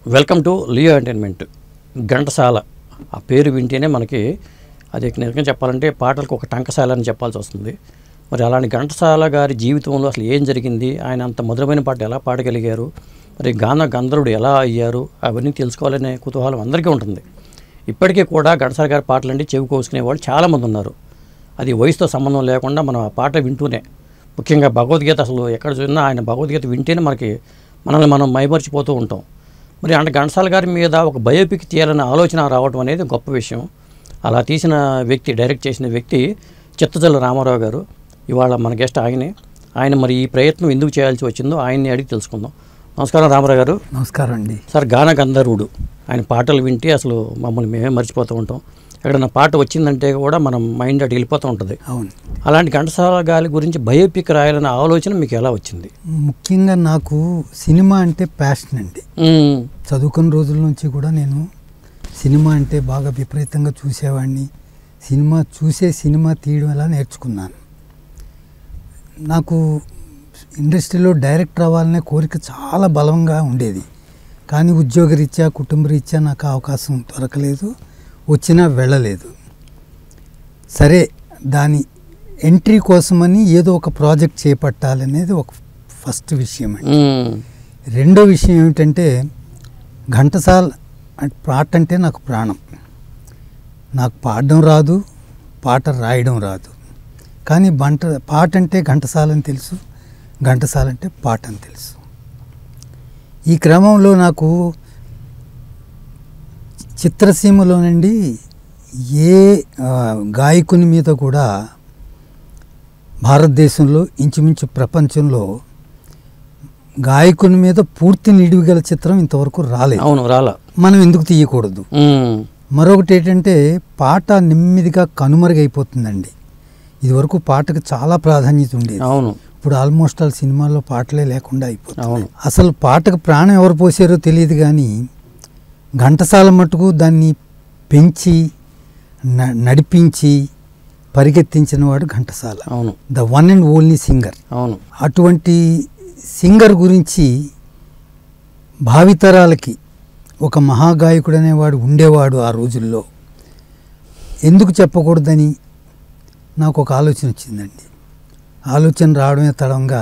Welcome to Leo entertainment. Ghantasala ఆ పేరు వింటేనే మనకి అది నిజంగా చెప్పాలంటే పాటలకు ఒక టంకసాల అని చెప్పాల్సి వస్తుంది. మరి అలాంటి ఘంటసాల గారి జీవితంలో అసలు ఏం జరిగింది, ఆయన అంత మధురమైన పాట ఎలా పాడగలిగారు, మరి గాన గంధర్వుడు ఎలా అయ్యారు, అవన్నీ తెలుసుకోవాలనే కుతూహలం అందరికీ ఉంటుంది. ఇప్పటికీ కూడా ఘంటసాల గారి పాటలంటే చెవి కోసుకునే వాళ్ళు చాలామంది ఉన్నారు. అది వయసుతో సంబంధం లేకుండా మనం ఆ పాట వింటూనే, ముఖ్యంగా భగవద్గీత అసలు ఎక్కడ చూసినా ఆయన భగవద్గీత వింటేనే మనల్ని మనం మైమర్చిపోతూ ఉంటాం. మరి అంటే ఘంటసాల గారి మీద ఒక బయోపిక్ తీయాలనే ఆలోచన రావడం అనేది గొప్ప విషయం. అలా తీసిన వ్యక్తి, డైరెక్ట్ చేసిన వ్యక్తి చిత్తజల్లు రామారావు గారు. ఇవాళ మన గెస్ట్ ఆయన మరి ఈ ప్రయత్నం ఎందుకు చేయాల్సి వచ్చిందో ఆయన్ని అడిగి తెలుసుకుందాం. నమస్కారం రామారావు గారు. నమస్కారం అండి. సార్, గాన గంధర్వుడు, ఆయన పాటలు వింటే అసలు మమ్మల్ని మేమే మర్చిపోతూ ఉంటాం. ఎక్కడన్నా పాట వచ్చిందంటే కూడా మనం మైండ్ అటు వెళ్ళిపోతూ ఉంటుంది. అవును. అలాంటి ఘంటసాల గారి గురించి బయోపిక్ రాయాలనే ఆలోచన మీకు ఎలా వచ్చింది? ముఖ్యంగా నాకు సినిమా అంటే ప్యాషన్ అండి. చదువుకున్న రోజుల నుంచి కూడా నేను సినిమా అంటే బాగా విపరీతంగా చూసేవాడిని. సినిమా తీయడం ఎలా నేర్చుకున్నాను. నాకు ఇండస్ట్రీలో డైరెక్టర్ అవ్వాలనే కోరిక చాలా బలంగా ఉండేది. కానీ ఉద్యోగరీత్యా, కుటుంబరీత్యా నాకు అవకాశం దొరకలేదు, వచ్చినా వెళ్ళలేదు. సరే, దాని ఎంట్రీ కోసమని ఏదో ఒక ప్రాజెక్ట్ చేపట్టాలనేది ఒక ఫస్ట్ విషయం అండి. రెండో విషయం ఏమిటంటే, ఘంటసాల పాట అంటే నాకు ప్రాణం. నాకు పాడడం రాదు, పాట రాయడం రాదు. కానీ పాట అంటే ఘంటసాలని తెలుసు, ఘంటసాల అంటే పాట అని తెలుసు. ఈ క్రమంలో నాకు చిత్రసీమలోనండి ఏ గాయకుని మీద కూడా భారతదేశంలో, ఇంచుమించు ప్రపంచంలో గాయకుని మీద పూర్తి నిడివిగల చిత్రం ఇంతవరకు రాలేదు. అవును, రాలా. మనం ఎందుకు తీయకూడదు? మరొకటి ఏంటంటే, పాట నెమ్మదిగా కనుమరుగైపోతుందండి. ఇదివరకు పాటకు చాలా ప్రాధాన్యత ఉండేది. అవును. ఇప్పుడు ఆల్మోస్ట్ ఆల్ సినిమాల్లో పాటలే లేకుండా అయిపోతుంది. అసలు పాటకు ప్రాణం ఎవరు పోసారో తెలియదు, కానీ ఘంటసాల మట్టుకు దాన్ని పెంచి నడిపించి పరిగెత్తించిన వాడు ఘంటసాల. అవును. The one and only singer. అవును. అటువంటి సింగర్ గురించి భావితరాలకి ఒక మహాగాయకుడు అనేవాడు ఉండేవాడు ఆ రోజుల్లో. ఎందుకు చెప్పకూడదని నాకు ఒక ఆలోచన వచ్చిందండి. ఆలోచన రావడమే తడంగా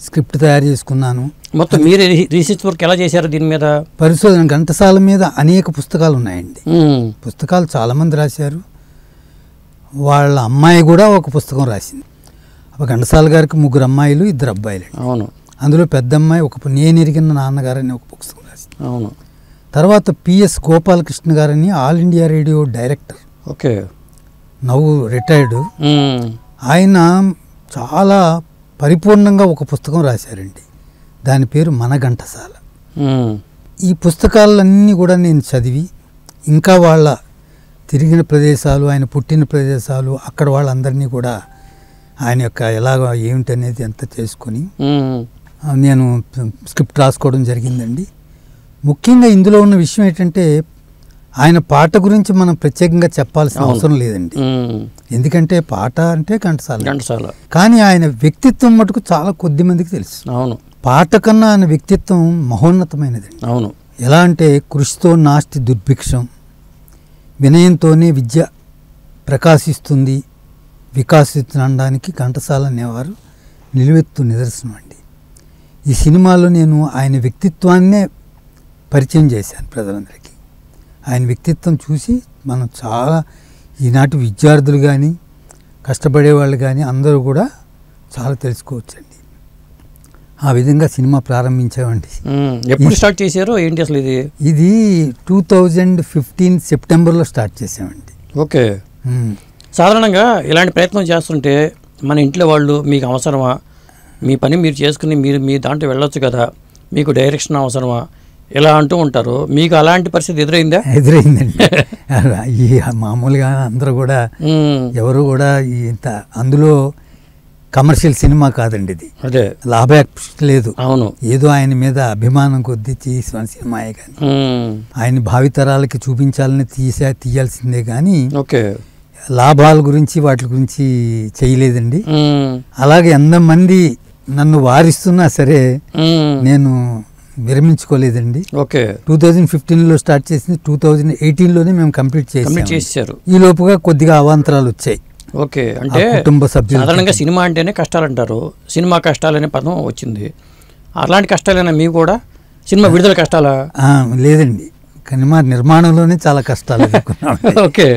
స్క్రిప్ట్ తయారు చేసుకున్నాను. మొత్తం మీరే రీసెర్చ్ వర్క్ ఎలా చేశారు దీని మీద? పరిశోధన. ఘంటసాల మీద అనేక పుస్తకాలు ఉన్నాయండి. పుస్తకాలు చాలామంది రాశారు. వాళ్ళ అమ్మాయి కూడా ఒక పుస్తకం రాసింది. ఘంటసాల గారికి 3 అమ్మాయిలు, 2 అబ్బాయిలు. అవును. అందులో పెద్ద అమ్మాయి నేను ఎరిగిన నాన్నగారని ఒక పుస్తకం రాసింది. అవును. తర్వాత పిఎస్ గోపాలకృష్ణ గారని all India radio director. Okay. నవ్వు రిటైర్డ్. ఆయన చాలా పరిపూర్ణంగా ఒక పుస్తకం రాశారండి. దాని పేరు మన ఘంటసాల. ఈ పుస్తకాలన్నీ కూడా నేను చదివి, ఇంకా వాళ్ళ తిరిగిన ప్రదేశాలు, ఆయన పుట్టిన ప్రదేశాలు, అక్కడ వాళ్ళందరినీ కూడా ఆయన యొక్క ఎలాగ ఏమిటి అనేది అంతా చేసుకొని నేను స్క్రిప్ట్ రాసుకోవడం జరిగిందండి. ముఖ్యంగా ఇందులో ఉన్న విషయం ఏంటంటే, ఆయన పాట గురించి మనం ప్రత్యేకంగా చెప్పాల్సిన అవసరం లేదండి. ఎందుకంటే పాట అంటే ఘంటసాల. కానీ ఆయన వ్యక్తిత్వం మటుకు చాలా కొద్ది మందికి తెలుసు. అవును. పాట కన్నా ఆయన వ్యక్తిత్వం మహోన్నతమైనదండి. అవును. ఎలా అంటే, కృషితో నాస్తి దుర్భిక్షం, వినయంతోనే విద్య ప్రకాశిస్తుంది, వికాసిస్తుండడానికి ఘంటసాల అనేవారు నిలువెత్తు నిదర్శనం అండి. ఈ సినిమాలో నేను ఆయన వ్యక్తిత్వాన్నే పరిచయం చేశాను ప్రజలందరికీ. ఆయన వ్యక్తిత్వం చూసి మనం చాలా, ఈనాటి విద్యార్థులు కానీ, కష్టపడేవాళ్ళు కానీ అందరూ కూడా చాలా తెలుసుకోవచ్చండి. ఆ విధంగా సినిమా ప్రారంభించామండి. ఎప్పుడు స్టార్ట్ చేశారో ఏంటి అసలు? ఇది 2015 సెప్టెంబర్లో స్టార్ట్ చేసామండి. ఓకే. సాధారణంగా ఇలాంటి ప్రయత్నం చేస్తుంటే మన ఇంట్లో వాళ్ళు, మీకు అవసరమా, మీ పని మీరు చేసుకుని మీ దాంట్లో వెళ్ళొచ్చు కదా, మీకు డైరెక్షన్ అవసరమా, ఇలా అంటూ ఉంటారు. మీకు అలాంటి పరిస్థితి ఎదురైందా? ఎదురైందండి. ఈ మామూలుగా అందరూ కూడా, ఎవరు కూడా ఇంత, అందులో కమర్షియల్ సినిమా కాదండి ఇది. అదే లాభాపేక్ష లేదు. అవును. ఏదో ఆయన మీద అభిమానం కొద్దీ తీసిన సినిమాయే, కానీ ఆయన భావితరాలకి చూపించాలని తీయాల్సిందే కానీ లాభాల గురించి వాటి గురించి చేయలేదండి. అలాగే ఎంతమంది నన్ను వారిస్తున్నా సరే నేను విరమించుకోలేదండి. ఓకే. 2015లో స్టార్ట్ చేసింది 2018లోనే మేము కంప్లీట్ చేశారు. ఈ లోపుగా కొద్దిగా అవాంతరాలు వచ్చాయి. ఓకే. అంటే కుటుంబ సభ్యులు సాధారణంగా సినిమా అంటేనే కష్టాలు అంటారు, సినిమా కష్టాలు అనే పదం వచ్చింది. అలాంటి కష్టాలైనా మీకు కూడా సినిమా విడుదల కష్టాలా? లేదండి, సినిమా నిర్మాణంలోనే చాలా కష్టాలు ఎదుర్కొన్నాం. ఓకే.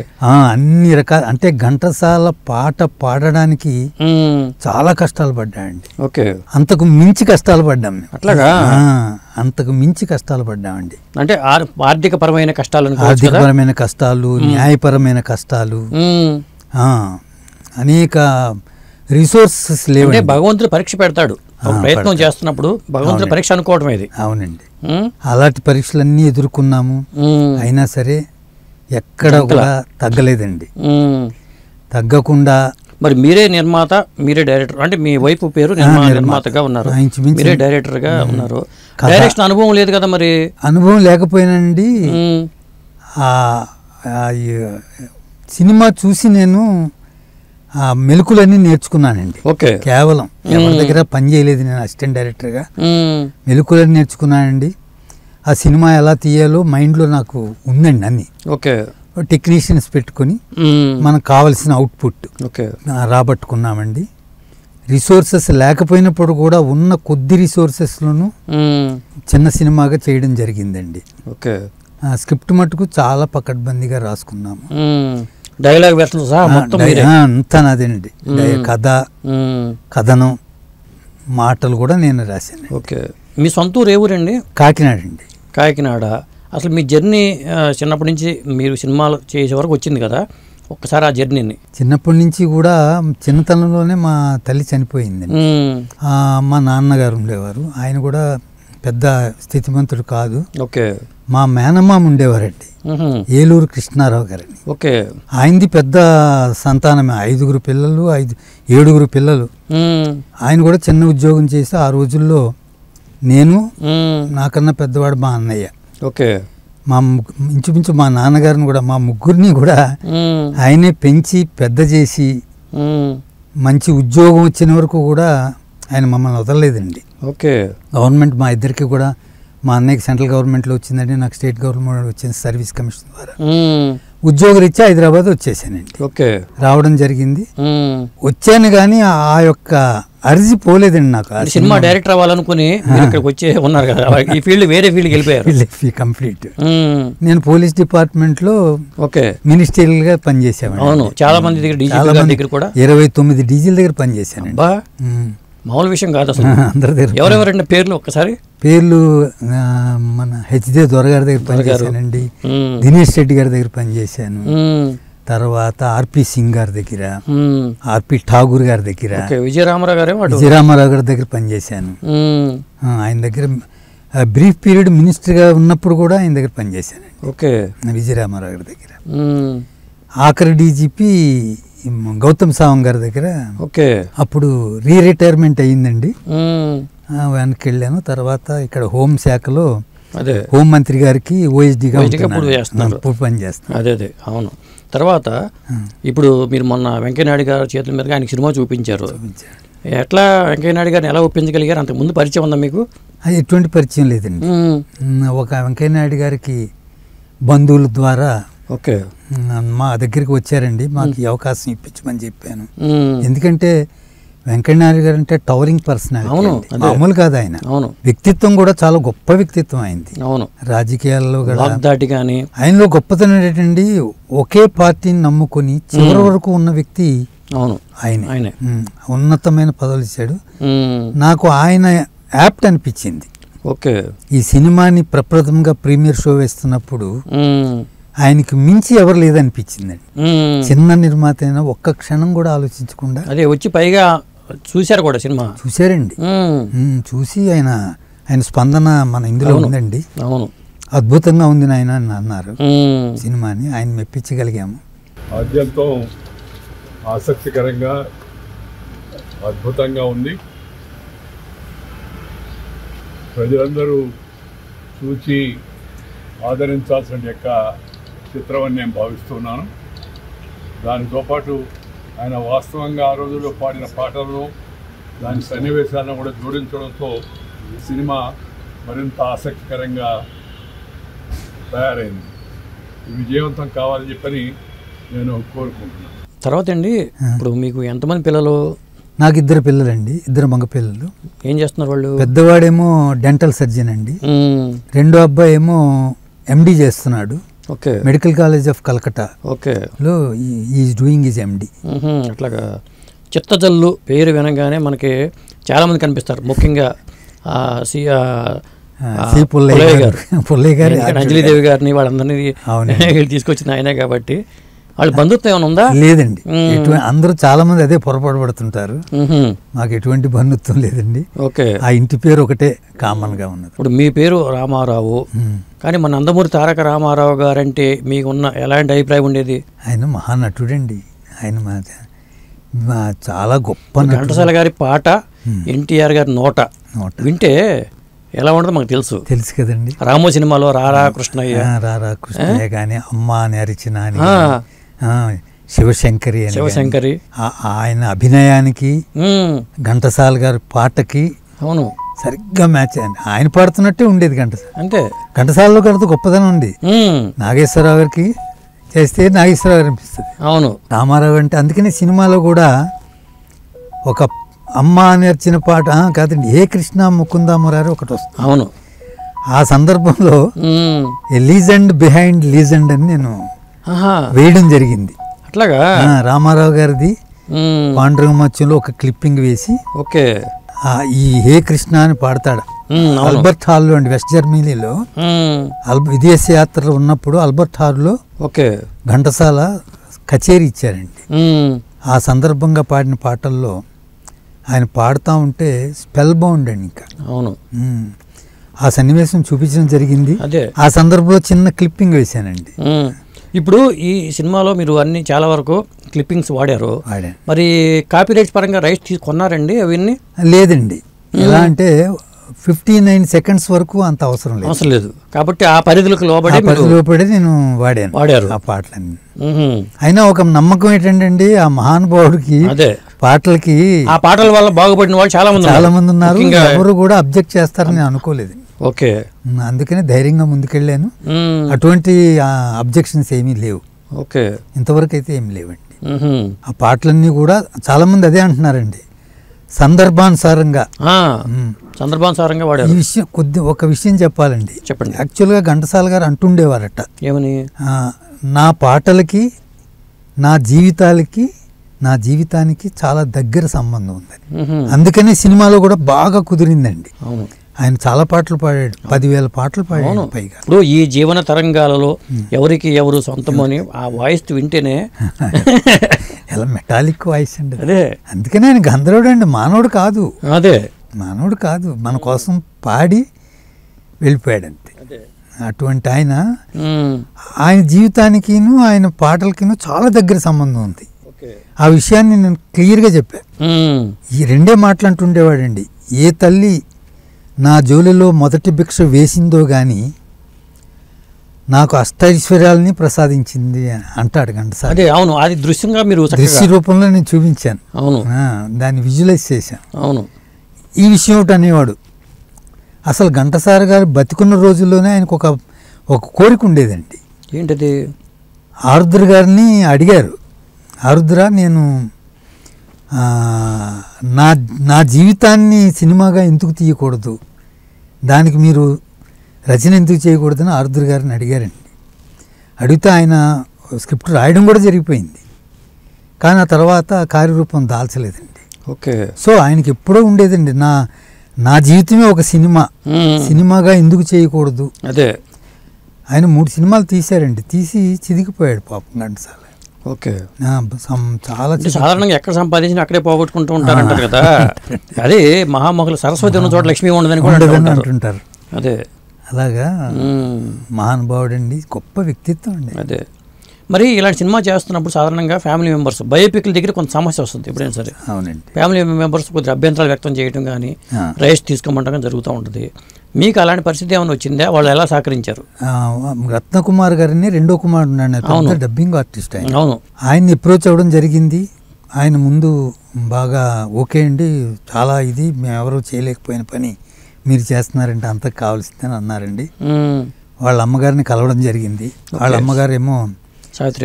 అన్ని రకాల అంటే ఘంటసాల పాట పాడడానికి చాలా కష్టాలు పడ్డామండి. ఓకే. అంతకు మించి కష్టాలు పడ్డాం. అట్లాగా? అంతకు మించి కష్టాలు పడ్డామండి. అంటే ఆర్థికపరమైన కష్టాలు, ఆర్థికపరమైన కష్టాలు, న్యాయపరమైన కష్టాలు, అనేక రిసోర్సెస్ లేవు. అంటే భగవంతుడు పరీక్ష పెడతాడు ప్రయత్నం చేస్తున్నప్పుడు, భగవంతుడు పరీక్ష అనుకోవటం ఇది. అవునండి, అలాంటి పరీక్షలన్నీ ఎదుర్కొన్నాము. అయినా సరే ఎక్కడ కూడా తగ్గలేదండి. తగ్గకుండా మరి మీరే నిర్మాత, మీరే డైరెక్టర్, అంటే మీ వైపు పేరు నిర్మాతగా ఉన్నారు, మీరే డైరెక్టర్గా ఉన్నారు. డైరెక్షన్ అనుభవం లేదు కదా? మరి అనుభవం లేకపోయినండి, సినిమా చూసి నేను మెలకులన్నీ నేర్చుకున్నానండి. ఓకే. కేవలం ఎవరి దగ్గర పని చేయలేదు, నేను అసిస్టెంట్ డైరెక్టర్గా మెలకులన్నీ నేర్చుకున్నానండి. ఆ సినిమా ఎలా తీయాలో మైండ్లో నాకు ఉందండి అన్ని. ఓకే. టెక్నీషియన్స్ పెట్టుకుని మనకు కావలసిన అవుట్పుట్ రాబట్టుకున్నామండి. రిసోర్సెస్ లేకపోయినప్పుడు కూడా ఉన్న కొద్ది రిసోర్సెస్లోనూ చిన్న సినిమాగా చేయడం జరిగిందండి. ఓకే. స్క్రిప్ట్ మటుకు చాలా పకడ్బందీగా రాసుకున్నాము. డైలాగ్ అంతా నాదేనండి. కథ, కథనం, మాటలు కూడా నేను రాశాను. ఓకే. మీ సొంత ఊరు ఏ ఊరండి? కాకినాడ అండి. కాకినాడ. అసలు మీ జర్నీ చిన్నప్పటి నుంచి మీరు సినిమాలు చేసే వరకు వచ్చింది కదా, ఒక్కసారి ఆ జర్నీని. చిన్నప్పటి నుంచి కూడా చిన్నతనంలోనే మా తల్లి చనిపోయిందండి. మా నాన్నగారు ఉండేవారు, ఆయన కూడా పెద్ద స్థితిమంతుడు కాదు. ఓకే. మా మేనమామ ఉండేవారండి, ఏలూరు కృష్ణారావు గారని. ఓకే. ఆయనది పెద్ద సంతానమే, 5 పిల్లలు, 7 పిల్లలు. ఆయన కూడా చిన్న ఉద్యోగం చేసి ఆ రోజుల్లో నేను, నాకన్నా పెద్దవాడు మా అన్నయ్య. ఓకే. మా ఇంచుమించు మా నాన్నగారిని కూడా, మా ముగ్గురిని కూడా ఆయనే పెంచి పెద్ద చేసి మంచి ఉద్యోగం వచ్చిన వరకు కూడా ఆయన మమ్మల్ని వదలలేదండి. ఓకే. గవర్నమెంట్ మా ఇద్దరికి కూడా, మా అన్నయ్యకి సెంట్రల్ గవర్నమెంట్లో వచ్చిందండి, నాకు స్టేట్ గవర్నమెంట్ వచ్చింది సర్వీస్ కమిషన్ ద్వారా. ఉద్యోగరీత్యా హైదరాబాద్ వచ్చేసానండి. ఓకే. రావడం జరిగింది. వచ్చాను కానీ ఆ యొక్క అర్జీ పోలేదండి నాకు. సినిమా డైరెక్టర్ అవ్వాలనుకుని ఇక్కడికి వచ్చే ఉన్నారు కదా, ఈ ఫీల్డ్ వేరే ఫీల్డ్కి వెళ్ళిపోయారు. కంప్లీట్. నేను పోలీస్ డిపార్ట్మెంట్లో మినిస్టరియల్ గా పనిచేసాను. అవును, చాలా మంది దగ్గర కూడా 29 డీజిల్ దగ్గర పనిచేశాను. మామూలు విషయం కాదు అసలు. అందరి దగ్గర ఎవరెవరండి పేర్లు ఒక్కసారి? పేర్లు మన హెచ్దే దొర గారి దగ్గర పనిచేశానండి, దినేష్ రెడ్డి గారి దగ్గర పనిచేశాను, తర్వాత ఆర్పి సింగ్ గారి దగ్గర, ఆర్పి ఠాగూర్ గారి దగ్గర, విజయరామారావు గారి దగ్గర పనిచేశాను. ఆయన దగ్గర బ్రీఫ్ పీరియడ్ మినిస్టర్గా ఉన్నప్పుడు కూడా ఆయన దగ్గర పనిచేశాను. ఓకే. విజయరామారావు గారి దగ్గర. ఆఖరి డీజీపీ గౌతమ్ సావంగ్ గారి దగ్గర. ఓకే. అప్పుడు రిటైర్మెంట్ అయ్యిందండి, వెనక్కి వెళ్ళాను. తర్వాత ఇక్కడ హోంశాఖలో హోంమంత్రి గారికి ఓఎస్డీగా పనిచేస్తాను. అదే. అవును. తర్వాత ఇప్పుడు మీరు మొన్న వెంకయ్యనాయుడు గారి చేతుల మీదుగా ఆయనకి సినిమా చూపించారు. ఎట్లా వెంకయ్యనాయుడు గారిని ఎలా ఒప్పించగలిగారు? అంతకు ముందు పరిచయం ఉందా మీకు? ఎటువంటి పరిచయం లేదండి. ఒక వెంకయ్యనాయుడు గారికి బంధువుల ద్వారా ఓకే మా దగ్గరికి వచ్చారండి, మాకు ఈ అవకాశం ఇప్పించమని చెప్పాను. ఎందుకంటే వెంకయ్యనాయుడు గారు అంటే టవరింగ్ పర్సనాలిటీ, మామూలు కాదు ఆయన. వ్యక్తిత్వం కూడా చాలా గొప్ప వ్యక్తిత్వం అయింది. రాజకీయాల్లో కానీ ఆయనలో గొప్పతనం ఏంటండి, ఒకే పార్టీని నమ్ముకొని చివరి వరకు ఉన్న వ్యక్తి ఆయన. ఉన్నతమైన పదవులు ఇచ్చాడు. నాకు ఆయన యాప్ట్ అనిపించింది. ఓకే. ఈ సినిమాని ప్రప్రథమంగా ప్రీమియర్ షో వేస్తున్నప్పుడు ఆయనకి మించి ఎవరు లేదనిపించిందండి. చిన్న నిర్మాత అయినా ఒక్క క్షణం కూడా ఆలోచించకుండా అదే వచ్చి పైగా చూశారు కూడా, సినిమా చూశారండి. చూసి ఆయన స్పందన మన ఇందులో ఉందండి. అవును, అద్భుతంగా ఉంది నాయన అని అన్నారు. సినిమాని ఆయన మెప్పించగలిగాము. ఆద్యంతో ఆసక్తికరంగా అద్భుతంగా ఉంది. ప్రజలందరూ చూసి ఆదరించాల్సిన యొక్క చిత్రం అని నేను భావిస్తున్నాను. దానితో పాటు ఆయన వాస్తవంగా ఆ రోజుల్లో పాడిన పాటలను, దాని సన్నివేశాలను కూడా జోడించడంతో సినిమా మరింత ఆసక్తికరంగా తయారైంది. ఇది విజయవంతం కావాలని చెప్పని నేను కోరుకుంటున్నాను. తర్వాత అండి, ఇప్పుడు మీకు ఎంతమంది పిల్లలు? నాకు 2 పిల్లలండి, 2 మగ పిల్లలు. ఏం చేస్తున్నారు వాళ్ళు? పెద్దవాడేమో డెంటల్ సర్జన్ అండి, రెండో అబ్బాయి ఏమో ఎండి చేస్తున్నాడు. Okay. Medical college of Calcutta. Okay. లో ఈజ్ డూయింగ్ ఈజ్ ఎండి. అట్లాగా. చిత్తజల్లు పేరు వినగానే మనకి చాలామంది కనిపిస్తారు, ముఖ్యంగా పుల్లయ్య గారు, అంజలిదేవి గారిని, వాళ్ళందరినీ వీళ్ళు తీసుకొచ్చిన ఆయనే కాబట్టి. వాళ్ళ బంధుత్వం ఏమైనా ఉందా? లేదండి, అందరూ చాలా మంది అదే పొరపాటు పడుతుంటారు. మాకు ఎటువంటి బంధుత్వం లేదండి. ఓకే. ఆ ఇంటి పేరు ఒకటే కామన్ గా ఉన్నది. ఇప్పుడు మీ పేరు రామారావు, కానీ మన నందమూరి తారక రామారావు గారంటే మీకున్న ఎలాంటి అభిప్రాయం ఉండేది? ఆయన మహానటుడండి. ఆయన చాలా గొప్ప. ఘంటసాల గారి పాట, ఎన్టీఆర్ గారి నోట వింటే ఎలా ఉండదో మాకు తెలుసు కదండి. రామో సినిమాలో రారా కృష్ణయ్య, రారా కృష్ణయ్య కానీ, అమ్మ అని అరిచిన, శివశంకరి, ఆయన అభినయానికి ఘంటసాల గారి పాటకి అవును సరిగ్గా మ్యాచ్ అయ్యింది. ఆయన పాడుతున్నట్టే ఉండేది ఘంటసాల. అంతే. ఘంటసాలలో కడితే గొప్పదనం ఉంది. నాగేశ్వరరావు గారికి చేస్తే నాగేశ్వరరావు గారు అనిపిస్తుంది. అవును. రామారావు అంటే అందుకనే సినిమాలో కూడా ఒక అమ్మ అని వచ్చిన పాట కాదండి, ఏ కృష్ణ ముకుంద మురారి ఒకటి వస్తుంది. అవును. ఆ సందర్భంలో లీజెండ్ బిహైండ్ లీజెండ్ అని నేను వేయడం జరిగింది. అట్లాగా రామారావు గారిది పాండురంగమత్యంలో ఒక క్లిప్పింగ్ వేసి, ఓకే, ఈ హే కృష్ణ అని పాడతాడు అల్బర్ట్ హాల్లో అండి, వెస్ట్ జర్మనీలో విదేశీ యాత్రలో ఉన్నప్పుడు అల్బర్ట్ హాల్లో ఘంటసాల కచేరీ ఇచ్చారండి. ఆ సందర్భంగా పాడిన పాటల్లో ఆయన పాడుతూ ఉంటే స్పెల్ బౌండ్ అండి. ఇంకా అవును, ఆ సన్నివేశం చూపించడం జరిగింది. ఆ సందర్భంలో చిన్న క్లిప్పింగ్ వేశానండి. ఇప్పుడు ఈ సినిమాలో మీరు అన్ని చాలా వరకు క్లిప్పింగ్స్ వాడారు, మరి కాపీరైట్స్ పరంగా రైట్స్ కొన్నారండి అవన్నీ? లేదండి. ఎలా అంటే 59 సెకండ్స్ వరకు అంత అవసరం లేదు కాబట్టి ఆ పరిధులకు లోపడే నేను వాడారు ఆ పాటలన్నీ. అయినా ఒక నమ్మకం ఏంటంటే ఆ మహానుభావుడికి పాటలకి, ఆ పాటల వల్ల బాగుపడిన వాళ్ళు చాలా మంది ఉన్నారు. ఎవరు కూడా అబ్జెక్ట్ చేస్తారని అనుకోలేదు. ఓకే. అందుకనే ధైర్యంగా ముందుకెళ్ళాను. అటువంటి అబ్జెక్షన్స్ ఏమీ లేవు. ఓకే. ఇంతవరకు అయితే ఏమి లేవండి. ఆ పాటలన్నీ కూడా చాలా మంది అదే అంటున్నారండి, సందర్భానుసారంగా వాడారు. ఈ విషయం ఒక విషయం చెప్పాలండి. చెప్పండి. యాక్చువల్గా ఘంటసాల గారు అంటుండేవారట, ఏమని, నా పాటలకి నా జీవితానికి చాలా దగ్గర సంబంధం ఉందని. అందుకనే సినిమాలో కూడా బాగా కుదిరిందండి. ఆయన చాలా పాటలు పాడాడు, 10,000 పాటలు పాడాడు పైగా. ఇప్పుడు ఈ జీవన తరంగాలలో ఎవరికి ఎవరు సొంతమని ఆ వాయిస్ వింటేనే ఎలా మెటాలిక్ వాయిస్ అండి. అదే అందుకనే ఆయన గంధర్వుడు అండి, మానవుడు కాదు. మానవుడు కాదు, మన కోసం పాడి వెళ్ళిపోయాడు అంతే. అటువంటి ఆయన జీవితానికిను ఆయన పాటలకిను చాలా దగ్గర సంబంధం ఉంది. ఆ విషయాన్ని నేను క్లియర్గా చెప్పాను. ఈ 2 మాటలు అంటుండేవాడండి, ఏ తల్లి నా జోలిలో మొదటి భిక్ష వేసిందో గాని నాకు అష్టైశ్వర్యాలని ప్రసాదించింది అంటాడు ఘంటసాల. అవును, అది దృశ్యంగా మీరు దృశ్య రూపంలో నేను చూపించాను. అవును, దాన్ని విజువలైజ్ చేశాను. అవును. ఈ విషయం ఒకటి అనేవాడు. అసలు ఘంటసాల గారు బతికున్న రోజుల్లోనే ఆయనకు ఒక కోరిక ఉండేదండి. ఏంటది? ఆరుద్ర గారిని అడిగారు, ఆరుద్ర, నేను నా జీవితాన్ని సినిమాగా ఎందుకు తీయకూడదు, దానికి మీరు రచన ఎందుకు చేయకూడదని ఆరుద్ర గారిని అడిగారండి. అడిగితే ఆయన స్క్రిప్ట్ రాయడం కూడా జరిగిపోయింది, కానీ ఆ తర్వాత కార్యరూపం దాల్చలేదండి. ఓకే. సో ఆయనకి ఎప్పుడో ఉండేదండి, నా జీవితమే ఒక సినిమాగా ఎందుకు చేయకూడదు. ఆయన 3 సినిమాలు తీశారండి, తీసి చిదిగిపోయాడు పాపం ఘంటసాల. ఓకే. చాలా సాధారణంగా ఎక్కడ సంపాదించిన అక్కడే పోగొట్టుకుంటూ ఉంటారంటారు కదా. అదే మహామహులు సరస్వతి ఉన్న చోట లక్ష్మీ ఉండదని కూడా అంటుంటారు. అలాగా మహానుభావుడు అండి, గొప్ప వ్యక్తిత్వం అండి. మరి ఇలాంటి సినిమా చేస్తున్నప్పుడు సాధారణంగా ఫ్యామిలీ మెంబర్స్ బయోపిక్ల దగ్గర కొంత సమస్య వస్తుంది ఎప్పుడైనా సరే. అవునండి. ఫ్యామిలీ మెంబర్స్ కొద్దిగా అభ్యంతరాలు వ్యక్తం చేయడం కానీ, రైట్స్ తీసుకోమంటం జరుగుతూ ఉంటుంది. మీకు అలాంటి పరిస్థితి ఏమైనా వచ్చిందా? వాళ్ళు ఎలా సహకరించారు? రత్నకుమార్ గారిని రెండో కుమారుడు డబ్బింగ్ ఆర్టిస్ట్ ఆయన. అవును. ఆయన్ని అప్రోచ్ అవ్వడం జరిగింది. ఆయన ముందు బాగా ఓకే అండి, చాలా ఇది మేము ఎవరూ చేయలేకపోయిన పని మీరు చేస్తున్నారంటే అంత కావాల్సిందని అన్నారండి. వాళ్ళ అమ్మగారిని కలవడం జరిగింది. వాళ్ళ అమ్మగారేమో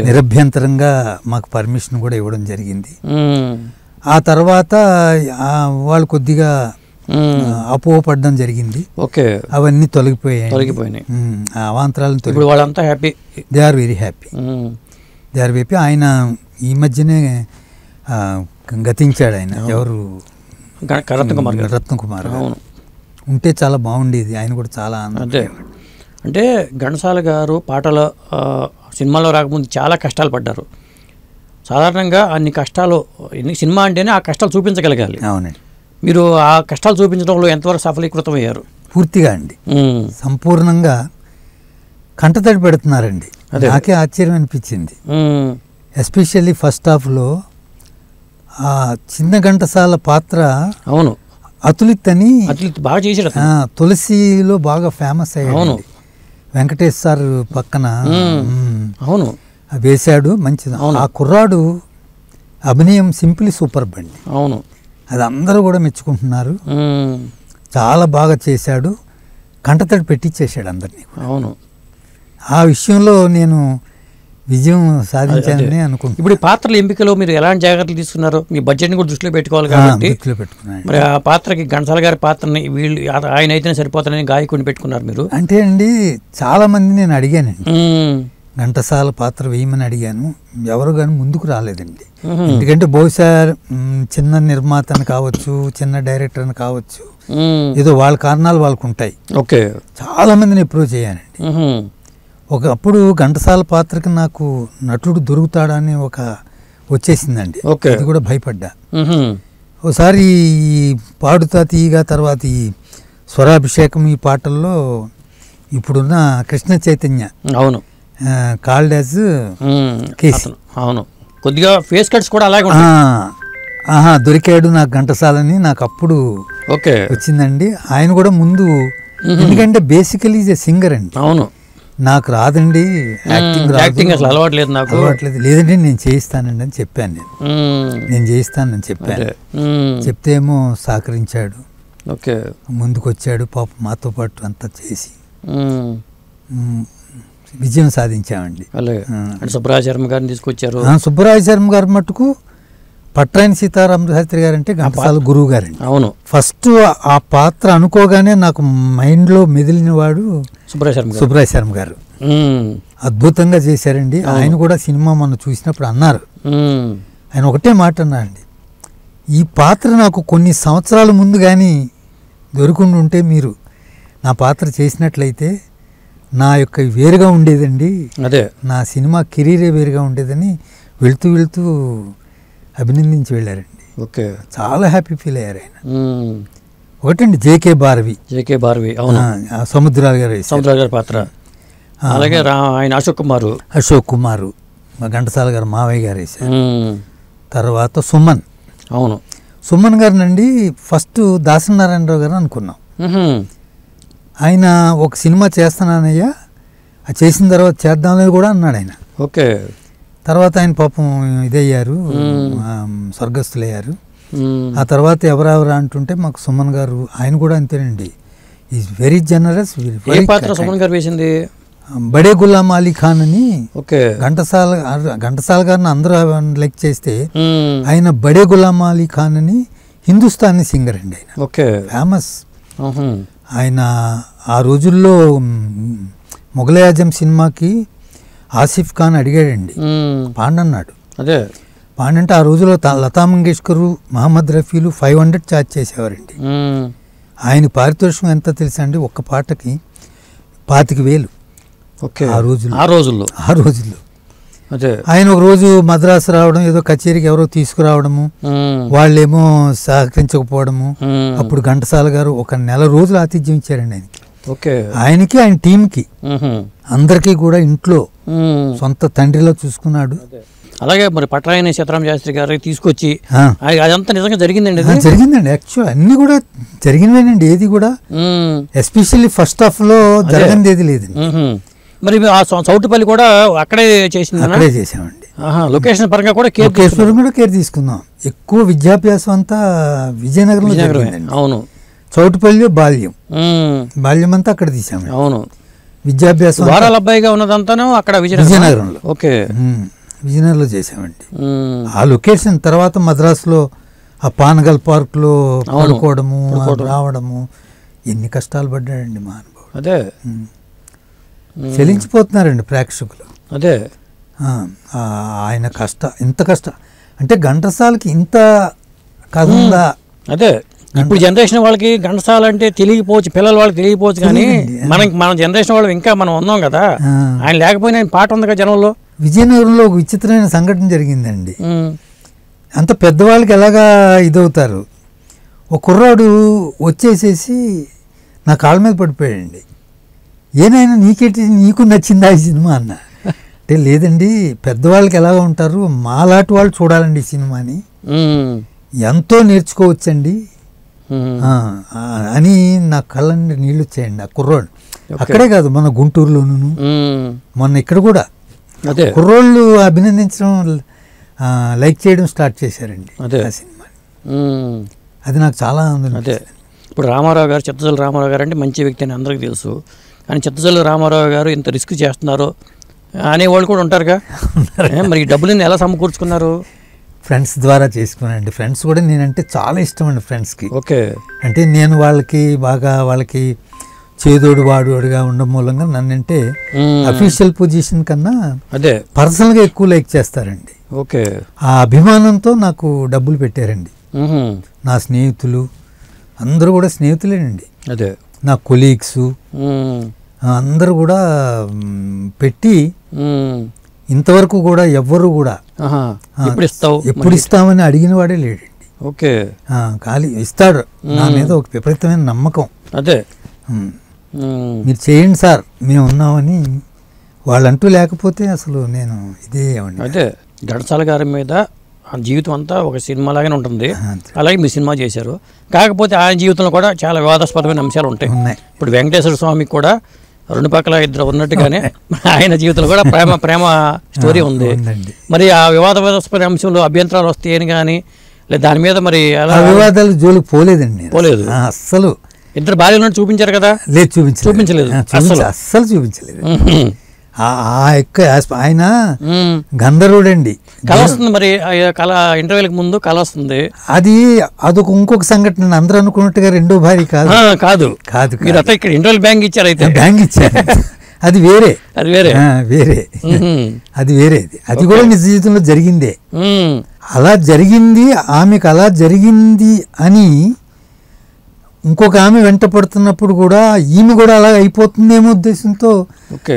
నిరభ్యంతరంగా మాకు పర్మిషన్ కూడా ఇవ్వడం జరిగింది. ఆ తర్వాత వాళ్ళు కొద్దిగా అపోహపడడం జరిగింది. అవన్నీ తొలగిపోయాయి. అవాంతరాలను వాళ్ళంతా happy. They are very happy. ఆయన ఈ మధ్యనే గతించాడు. ఆయన ఎవరు? రత్న కుమార్. ఉంటే చాలా బాగుండేది. ఆయన కూడా చాలా అంటే ఘంటసాల గారు పాటల సినిమాలో రాకముందు చాలా కష్టాలు పడ్డారు. సాధారణంగా అన్ని కష్టాలు, సినిమా అంటేనే ఆ కష్టాలు చూపించగలగాలి. అవునండి. మీరు ఆ కష్టాలు చూపించడంలో ఎంతవరకు సఫలీకృతం అయ్యారు? పూర్తిగా అండి, సంపూర్ణంగా కంటతడి పెడుతున్నారండి. నాకే ఆశ్చర్యం అనిపించింది. ఎస్పెషల్లీ ఫస్ట్ హాఫ్లో ఆ చిన్న ఘంటసాల పాత్ర అవును అతులిత్ అని బాగా చేశాడు. తులసిలో బాగా ఫేమస్ అయ్యాడు. వెంకటేష్ సార్ పక్కన అవును వేశాడు. మంచిది. ఆ కుర్రాడు అభినయం సింపుల్ సూపర్ బండి. అవును, అది అందరూ కూడా మెచ్చుకుంటున్నారు. చాలా బాగా చేశాడు. కంటతడి పెట్టించేశాడు అందరినీ. అవును, ఆ విషయంలో నేను విజయం సాధించానని అనుకుంటున్నాను. ఇప్పుడు ఈ పాత్రల ఎంపికలో మీరు ఎలాంటి జాగ్రత్తలు తీసుకున్నారు? మీ బడ్జెట్ని కూడా దృష్టిలో పెట్టుకోవాలి కాబట్టి మరి ఆ పాత్రకి ఘంటసాల గారి పాత్రని వీళ్ళు ఆయన అయితేనే సరిపోతానని గాయకుడిని పెట్టుకున్నారు మీరు. అంటే అండి చాలా మంది నేను అడిగానండి, ఘంటసాల పాత్ర వేయమని అడిగాను. ఎవరు కానీ ముందుకు రాలేదండి. ఎందుకంటే బహుశా చిన్న నిర్మాతని కావచ్చు, చిన్న డైరెక్టర్ అని కావచ్చు, ఏదో వాళ్ళ కారణాలు వాళ్ళకు ఉంటాయి. చాలా మందిని అప్రోచ్ అయ్యానండి. ఒకప్పుడు ఘంటసాల పాత్రకి నాకు నటుడు దొరుకుతాడని వచ్చేసిందండి. అది కూడా భయపడ్డా. ఒకసారి పాడుతా తీయగా తర్వాత ఈ స్వరాభిషేకం ఈ పాటల్లో ఇప్పుడున్న కృష్ణ చైతన్య అవును కాల్డ్ యాజ్ కేసీ. అవును, కొద్దిగా ఫేస్ కట్స్ కూడా అలాగే దొరికాడు నాకు ఘంటసాలని నాకు అప్పుడు వచ్చిందండి. ఆయన కూడా ముందు, ఎందుకంటే బేసికలీ ఈజ్ ఎ సింగర్ అండి. అవును, నాకు రాదండి యాక్టింగ్ అసలు అలవాట్లేదు నాకు. లేదంటే నేను చేయిస్తానండి అని చెప్పాను. నేను చేయిస్తానని చెప్పాను. చెప్తే ఏమో సహకరించాడు, ముందుకు వచ్చాడు. పాప మాతో పాటు అంతా చేసి విజయం సాధించామండి. సుబ్బరాయ శర్మ గారిని తీసుకొచ్చారు. సుబ్బరాయ శర్మ గారు మట్టుకు పట్రాయని సీతారామ శాస్త్రి గారంటే ఘంటసాల గురువు గారండి. అవును, ఫస్ట్ ఆ పాత్ర అనుకోగానే నాకు మైండ్లో మెదిలిన వాడు సుబ్బరాయ శర్మ గారు. అద్భుతంగా చేశారండి. ఆయన కూడా సినిమా మొన్న చూసినప్పుడు అన్నారు, ఆయన ఒకటే మాట అన్నారండి, ఈ పాత్ర నాకు కొన్ని సంవత్సరాల ముందు కానీ దొరుకుండి ఉంటే మీరు నా పాత్ర చేసినట్లయితే నా యొక్క వేరుగా ఉండేదండి, నా సినిమా కెరీరే వేరుగా ఉండేదని వెళుతూ వెళుతూ అభినందించి వెళ్ళారండి. చాలా హ్యాపీ ఫీల్ అయ్యారు ఆయన. ఒకటండి జేకే భారవి. సముద్రాల గారి పాత్ర. అలాగే ఆయన అశోక్ కుమారు మా ఘంటసాల గారు మావయ్య గారు వేశారు. తర్వాత సుమన్. అవును, సుమన్ గారినండి ఫస్ట్ దాసనారాయణరావు గారు అనుకున్నాం. ఆయన ఒక సినిమా చేస్తున్నానయ్యా, చేసిన తర్వాత చేద్దామని కూడా అన్నాడు ఆయన. తర్వాత ఆయన పాపం ఇదయ్యారు, స్వర్గస్థులయ్యారు. ఆ తర్వాత ఎవరెవరు అంటుంటే మాకు సుమన్ గారు, ఆయన కూడా అంతేనండి, ఈజ్ వెరీ జనరస్. సుమన్ గారు వేసింది బడే గులాం అలీ ఖాన్ అని. ఘంటసాల గారిని అందరూ లైక్ చేస్తే ఆయన బడే గులాం అలీ ఖాన్ అని హిందుస్థానీ సింగర్ అండి. ఆయన ఫేమస్. ఆయన ఆ రోజుల్లో మొఘల్ ఆజం సినిమాకి ఆసిఫ్ ఖాన్ అడిగాడండి, పాండన్నాడు. పాండంటే ఆ రోజుల్లో లతా మంగేష్కర్, మహమ్మద్ రఫీలు 500 ఛార్జ్ చేసేవారండి. ఆయన పారితోషికం ఎంత తెలుసా అండి, ఒక్క పాటకి 25,000 ఆ రోజుల్లో. ఆయన ఒక రోజు మద్రాసు రావడం, ఏదో కచేరీకి ఎవరో తీసుకురావడము, వాళ్ళేమో సహకరించకపోవడము. అప్పుడు ఘంటసాల గారు ఒక నెల రోజులు ఆతిథ్యం ఇచ్చారండి ఆయనకి ఆయన టీంకి అందరికీ కూడా. ఇంట్లో సొంత తండ్రిలో చూసుకున్నాడు. అలాగే మరి పట్రాయని సీతారామ శాస్త్రి గారు తీసుకొచ్చి అదంతా నిజంగా జరిగిందండి. జరిగిందండి, యాక్చువల్ అన్ని కూడా జరిగినవేనండి. ఏది కూడా ఎస్పెషల్లీ ఫస్ట్ హాఫ్ లో జరిగింది ఏది లేదండి. మరి సౌటుపల్లి కూడా అక్కడే చేసింది. అక్కడే చేసామండి. లొకేషన్ పరంగా కూడా కేర్ తీసుకుందాం. ఎక్కువ విద్యాభ్యాసం అంతా విజయనగరంలో. అవును, చౌటుపల్లి బాల్యం ఉమ్, బాల్యం అంతా అక్కడ తీసామండి. అవును. విద్యాభ్యాసం అంతా వారాల అబ్బాయిగా ఉన్నదంతాను అక్కడ విజయనగరంలో. ఓకే. విజయనగరంలో చేసామండి. ఉమ్, ఆ లొకేషన్ తర్వాత మద్రాసులో ఆ పానగల్ పార్క్లో పడుకోవడము రావడము ఎన్ని కష్టాలు పడ్డాడండి మా అనుభవం. అదే చెలించిపోతున్నారండి ప్రేక్షకులు. అదే ఆయన ఇంత అంటే ఘంటసాలకి ఇంత కథ ఉందా. అదే ఇప్పుడు జనరేషన్ వాళ్ళకి ఘంటసాల అంటే తెలియకపోవచ్చు, పిల్లల వాళ్ళకి తెలియకపోవచ్చు, కానీ మన జనరేషన్ వాళ్ళు ఇంకా మనం ఉన్నాం కదా. ఆయన లేకపోయినా ఆయన పాట ఉంది కదా జనంలో. విజయనగరంలో ఒక విచిత్రమైన సంఘటన జరిగిందండి. అంత పెద్దవాళ్ళకి ఎలాగా ఇదవుతారు. ఒక కుర్రాడు వచ్చేసేసి నా కాళ్ళ మీద పడిపోయాడండి. ఏనాయనా నీకు నచ్చిందా ఈ సినిమా అన్న. అంటే లేదండి, పెద్దవాళ్ళకి ఎలాగ ఉంటారు, మాలాంటి వాళ్ళు చూడాలండి ఈ సినిమాని, ఎంతో నేర్చుకోవచ్చండి అని నా కళ్ళ నీళ్ళు వచ్చాయండి. ఆ కుర్రోడు అక్కడే కాదు, మన గుంటూరులోను మొన్న ఇక్కడ కూడా కుర్రోళ్ళు అభినందించడం, లైక్ చేయడం స్టార్ట్ చేశారండి ఆ సినిమాని. అది నాకు చాలా ఆనందం. అదే ఇప్పుడు రామారావు గారు, చిత్తజల్లు రామారావు గారు అంటే మంచి వ్యక్తి అని అందరికీ తెలుసు, కానీ చిత్తజల్లు రామారావు గారు ఇంత రిస్క్ చేస్తున్నారు అనేవాళ్ళు కూడా ఉంటారుగా. మరి ఈ డబ్బులను ఎలా సమకూర్చుకున్నారు? ఫ్రెండ్స్ ద్వారా చేసుకున్నానండి. ఫ్రెండ్స్ కూడా నేనంటే చాలా ఇష్టం అండి ఫ్రెండ్స్కి. ఓకే. అంటే నేను వాళ్ళకి చేదోడు వాడుగా ఉండడం మూలంగా నన్నంటే అఫీషియల్ పొజిషన్ కన్నా అదే పర్సనల్గా ఎక్కువ లైక్ చేస్తారండి. ఓకే. ఆ అభిమానంతో నాకు డబ్బులు పెట్టారండి. నా స్నేహితులు అందరూ కూడా స్నేహితులేనండి. అదే నా కొలీగ్స్ అందరూ కూడా పెట్టి ఇంతవరకు కూడా ఎవ్వరు కూడా ఎప్పుడు ఇస్తామని అడిగిన వాడే లేడండి. ఓకే. ఖాళీ ఇస్తాడు. నా మీద ఒక విపరీతమైన నమ్మకం. అదే మీరు చేయండి సార్, మేము ఉన్నామని. వాళ్ళంటూ లేకపోతే అసలు నేను ఇదే అవ్వండి. అదే ఘంటసాల గారి మీద జీవితం అంతా ఒక సినిమా లాగానే ఉంటుంది. అలాగే మీరు సినిమా చేశారు. కాకపోతే ఆయన జీవితంలో కూడా చాలా వివాదాస్పదమైన అంశాలు ఉంటాయి. ఇప్పుడు వెంకటేశ్వర స్వామికి కూడా రెండు పక్కల ఇద్దరు ఉన్నట్టుగానే ఆయన జీవితంలో కూడా ప్రేమ స్టోరీ ఉంది. మరి ఆ వివాదాస్పద అంశంలో అభ్యంతరాలు వస్తాయని కానీ లేదా దాని మీద మరి వివాదాలు జోలికి పోలేదు అస్సలు. ఇద్దరు భార్యలను చూపించారు కదా? లేదు, చూపించలేదు, అస్సలు చూపించలేదు. ఆయన గంధర్వుడండి. కళ వస్తుంది మరి, కళ ఇంటర్వ్యూలకు ముందు కళ వస్తుంది. అదొక ఇంకొక సంఘటన. అందరూ అనుకున్నట్టుగా రెండో భార్య కాదు. మీరు అట్లా ఇక్కడ ఇంటర్వ్యూ బ్యాంక్ ఇచ్చారు. అయితే బ్యాంక్ ఇచ్చారు. అది వేరే. అది కూడా నిజ జీవితంలో జరిగిందే. అలా జరిగింది, ఆమెకు అలా జరిగింది అని ఇంకొక ఆమె వెంట పడుతున్నప్పుడు కూడా ఈమె కూడా అలా అయిపోతుందేమో ఉద్దేశంతో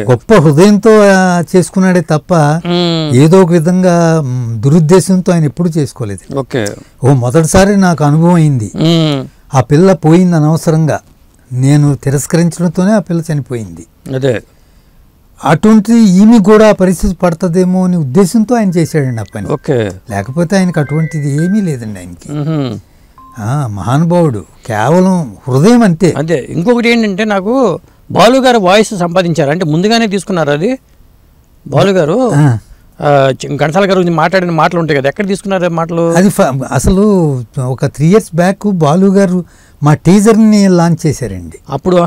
గొప్ప హృదయంతో చేసుకున్నాడే తప్ప ఏదో ఒక విధంగా దురుద్దేశంతో ఆయన ఎప్పుడు చేసుకోలేదు. మొదటిసారి నాకు అనుభవం అయింది. ఆ పిల్ల పోయింది అనవసరంగా. నేను తిరస్కరించడంతోనే ఆ పిల్ల చనిపోయింది. అటువంటి ఈమె కూడా పరిస్థితి పడుతుందేమో అనే ఉద్దేశంతో ఆయన చేశాడండి ఆ పని. లేకపోతే ఆయనకు అటువంటిది ఏమీ లేదండి ఆయనకి. మహానుభావుడు, కేవలం హృదయం అంతే. అదే ఇంకొకటి ఏంటంటే, నాకు బాలు గారు వాయిస్ సంపాదించారు అంటే ముందుగానే తీసుకున్నారు. అది బాలు గారు ఘంటసాల గారు మాట్లాడిన మాటలు ఉంటాయి కదా, ఎక్కడ తీసుకున్నారు మాటలు? అది అసలు ఒక 3 years బ్యాక్ బాలు గారు మా టీజర్ని లాంచ్ చేశారండి. అప్పుడు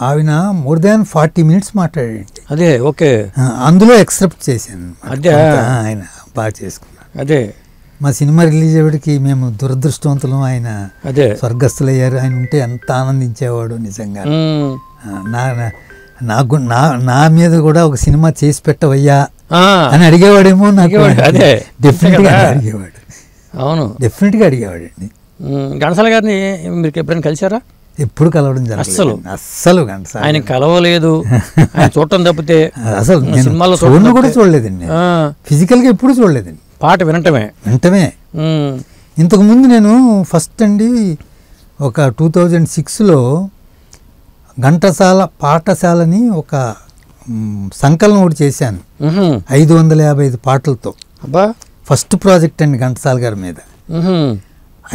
ఆయన more than 40 minutes మాట్లాడండి. అదే ఓకే. అందులో ఎక్సెప్ట్ చేశాను. అదే ఆయన బాగా చేసుకున్నారు. అదే మా సినిమా రిలీజ్ అయ్యేటికి మేము దురదృష్టవంతులం. ఆయన స్వర్గస్థులయ్యారు. ఆయన ఉంటే ఎంత ఆనందించేవాడు నిజంగా. నా మీద కూడా ఒక సినిమా చేసి పెట్టవయ్యా అని అడిగేవాడేమో. నాకు డెఫినెట్గా అడిగేవాడు. అవును, డెఫినెట్గా అడిగేవాడండి. ఘంటసాల గారిని మీరు ఎప్పుడైనా కలిసారా? ఎప్పుడు కలవడం జరగలేదు అస్సలు. ఆయన కలవలేదు, చూడటం తప్పితే అసలు సినిమాలో కూడా చూడలేదండి. ఫిజికల్గా ఎప్పుడు చూడలేదండి. పాట వినటమే. ఇంతకుముందు నేను ఫస్ట్ అండి ఒక 2006లో ఘంటసాల పాఠశాలని ఒక సంకలనం ఒకటి చేశాను 555 పాటలతో. ఫస్ట్ ప్రాజెక్ట్ అండి ఘంటసాల గారి మీద.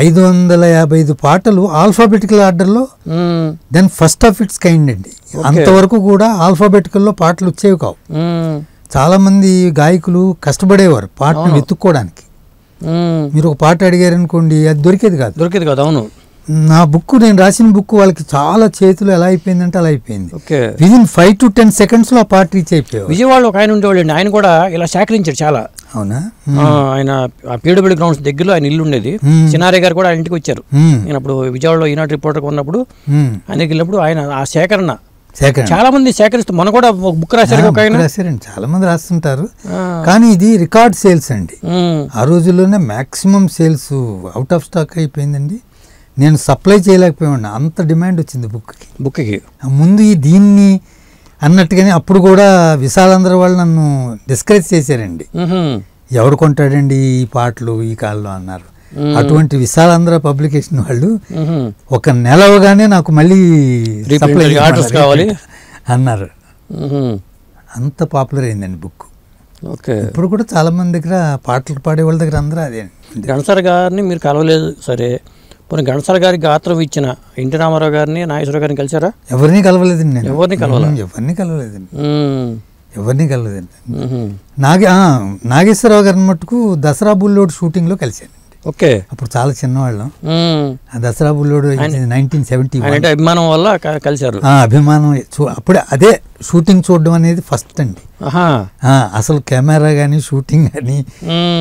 555 పాటలు ఆల్ఫాబెటికల్ ఆర్డర్లో. Then first of its kind అండి. అంతవరకు కూడా ఆల్ఫాబెటికల్లో పాటలు వచ్చేవి కావు. చాలా మంది గాయకులు కష్టపడేవారు పాటను వెతుక్కోవడానికి. మీరు ఒక పాట అడిగారనుకోండి, అది దొరికేది కాదు. అవును. నా బుక్, నేను రాసిన బుక్ వాళ్ళకి చాలా చేతులు ఎలా అయిపోయిందంటే అలా అయిపోయింది. ఓకే. విదిన్ 5 to 10 seconds ఆ పార్ట్ రీచ్ అయిపోయావు. విజయవాడలో ఒక ఆయన ఉండేవాళ్ళు, ఆయన కూడా ఇలా సేకరించాడు చాలా. అవునా? ఆయన పీడబ్ల్యూడీ గ్రౌండ్స్ దగ్గరలో ఆయన ఇల్లు ఉండేది. సినారే గారు కూడా ఆయన ఇంటికి వచ్చారు. నేను అప్పుడు విజయవాడలో ఈనాడు రిపోర్టర్గా ఉన్నప్పుడు ఆయనకి వెళ్ళినప్పుడు ఆయన ఆ సేకరణ చాలా మంది సేకరిస్తూ, మన కూడా బుక్ రాశారు. రాశారండి, చాలా మంది రాస్తుంటారు. కానీ ఇది రికార్డ్ సేల్స్ అండి. ఆ రోజుల్లోనే maximum sales out of stock అయిపోయిందండి. నేను సప్లై చేయలేకపోయాను, అంత డిమాండ్ వచ్చింది బుక్కి. ముందు దీన్ని అన్నట్టుగానే అప్పుడు కూడా విశాలాంధ్ర వాళ్ళు నన్ను డిస్కరేజ్ చేశారండి. ఎవరు కొంటాడండి ఈ పాటలు ఈ కాలంలో అన్నారు. అటువంటి విశాలాంధ్ర పబ్లికేషన్ వాళ్ళు ఒక నెలవగానే నాకు మళ్ళీ సప్లై ఆర్డర్స్ కావాలి అన్నారు. అంత పాపులర్ అయిందండి బుక్. ఓకే. ఇప్పుడు కూడా చాలా మంది దగ్గర పాటలు పాడే వాళ్ళ దగ్గర అందరూ అదే. ఘంటసాల గారిని మీరు కలవలేదు సరే, పోనీ ఘంటసాల గారికి గాత్రం ఇచ్చిన ఎన్టీ రామారావు గారిని, నాగేశ్వరరావు గారిని కలిసారా? ఎవరిని కలవలేదండి నేను. ఎవరిని కలవలేదండి. ఎవరిని కలవలేదండి. నాగేశ్వరరావు గారిని మట్టుకు దసరా బుల్లోడ్ షూటింగ్లో కలిశాను. ఓకే. అప్పుడు చాలా చిన్నవాళ్ళం. దసరా బుల్లోడు 1971 అభిమానం వల్ల కలిశారు. అభిమానం అప్పుడే అదే షూటింగ్ చూడడం అనేది ఫస్ట్ అండి. అసలు కెమెరా కానీ షూటింగ్ కానీ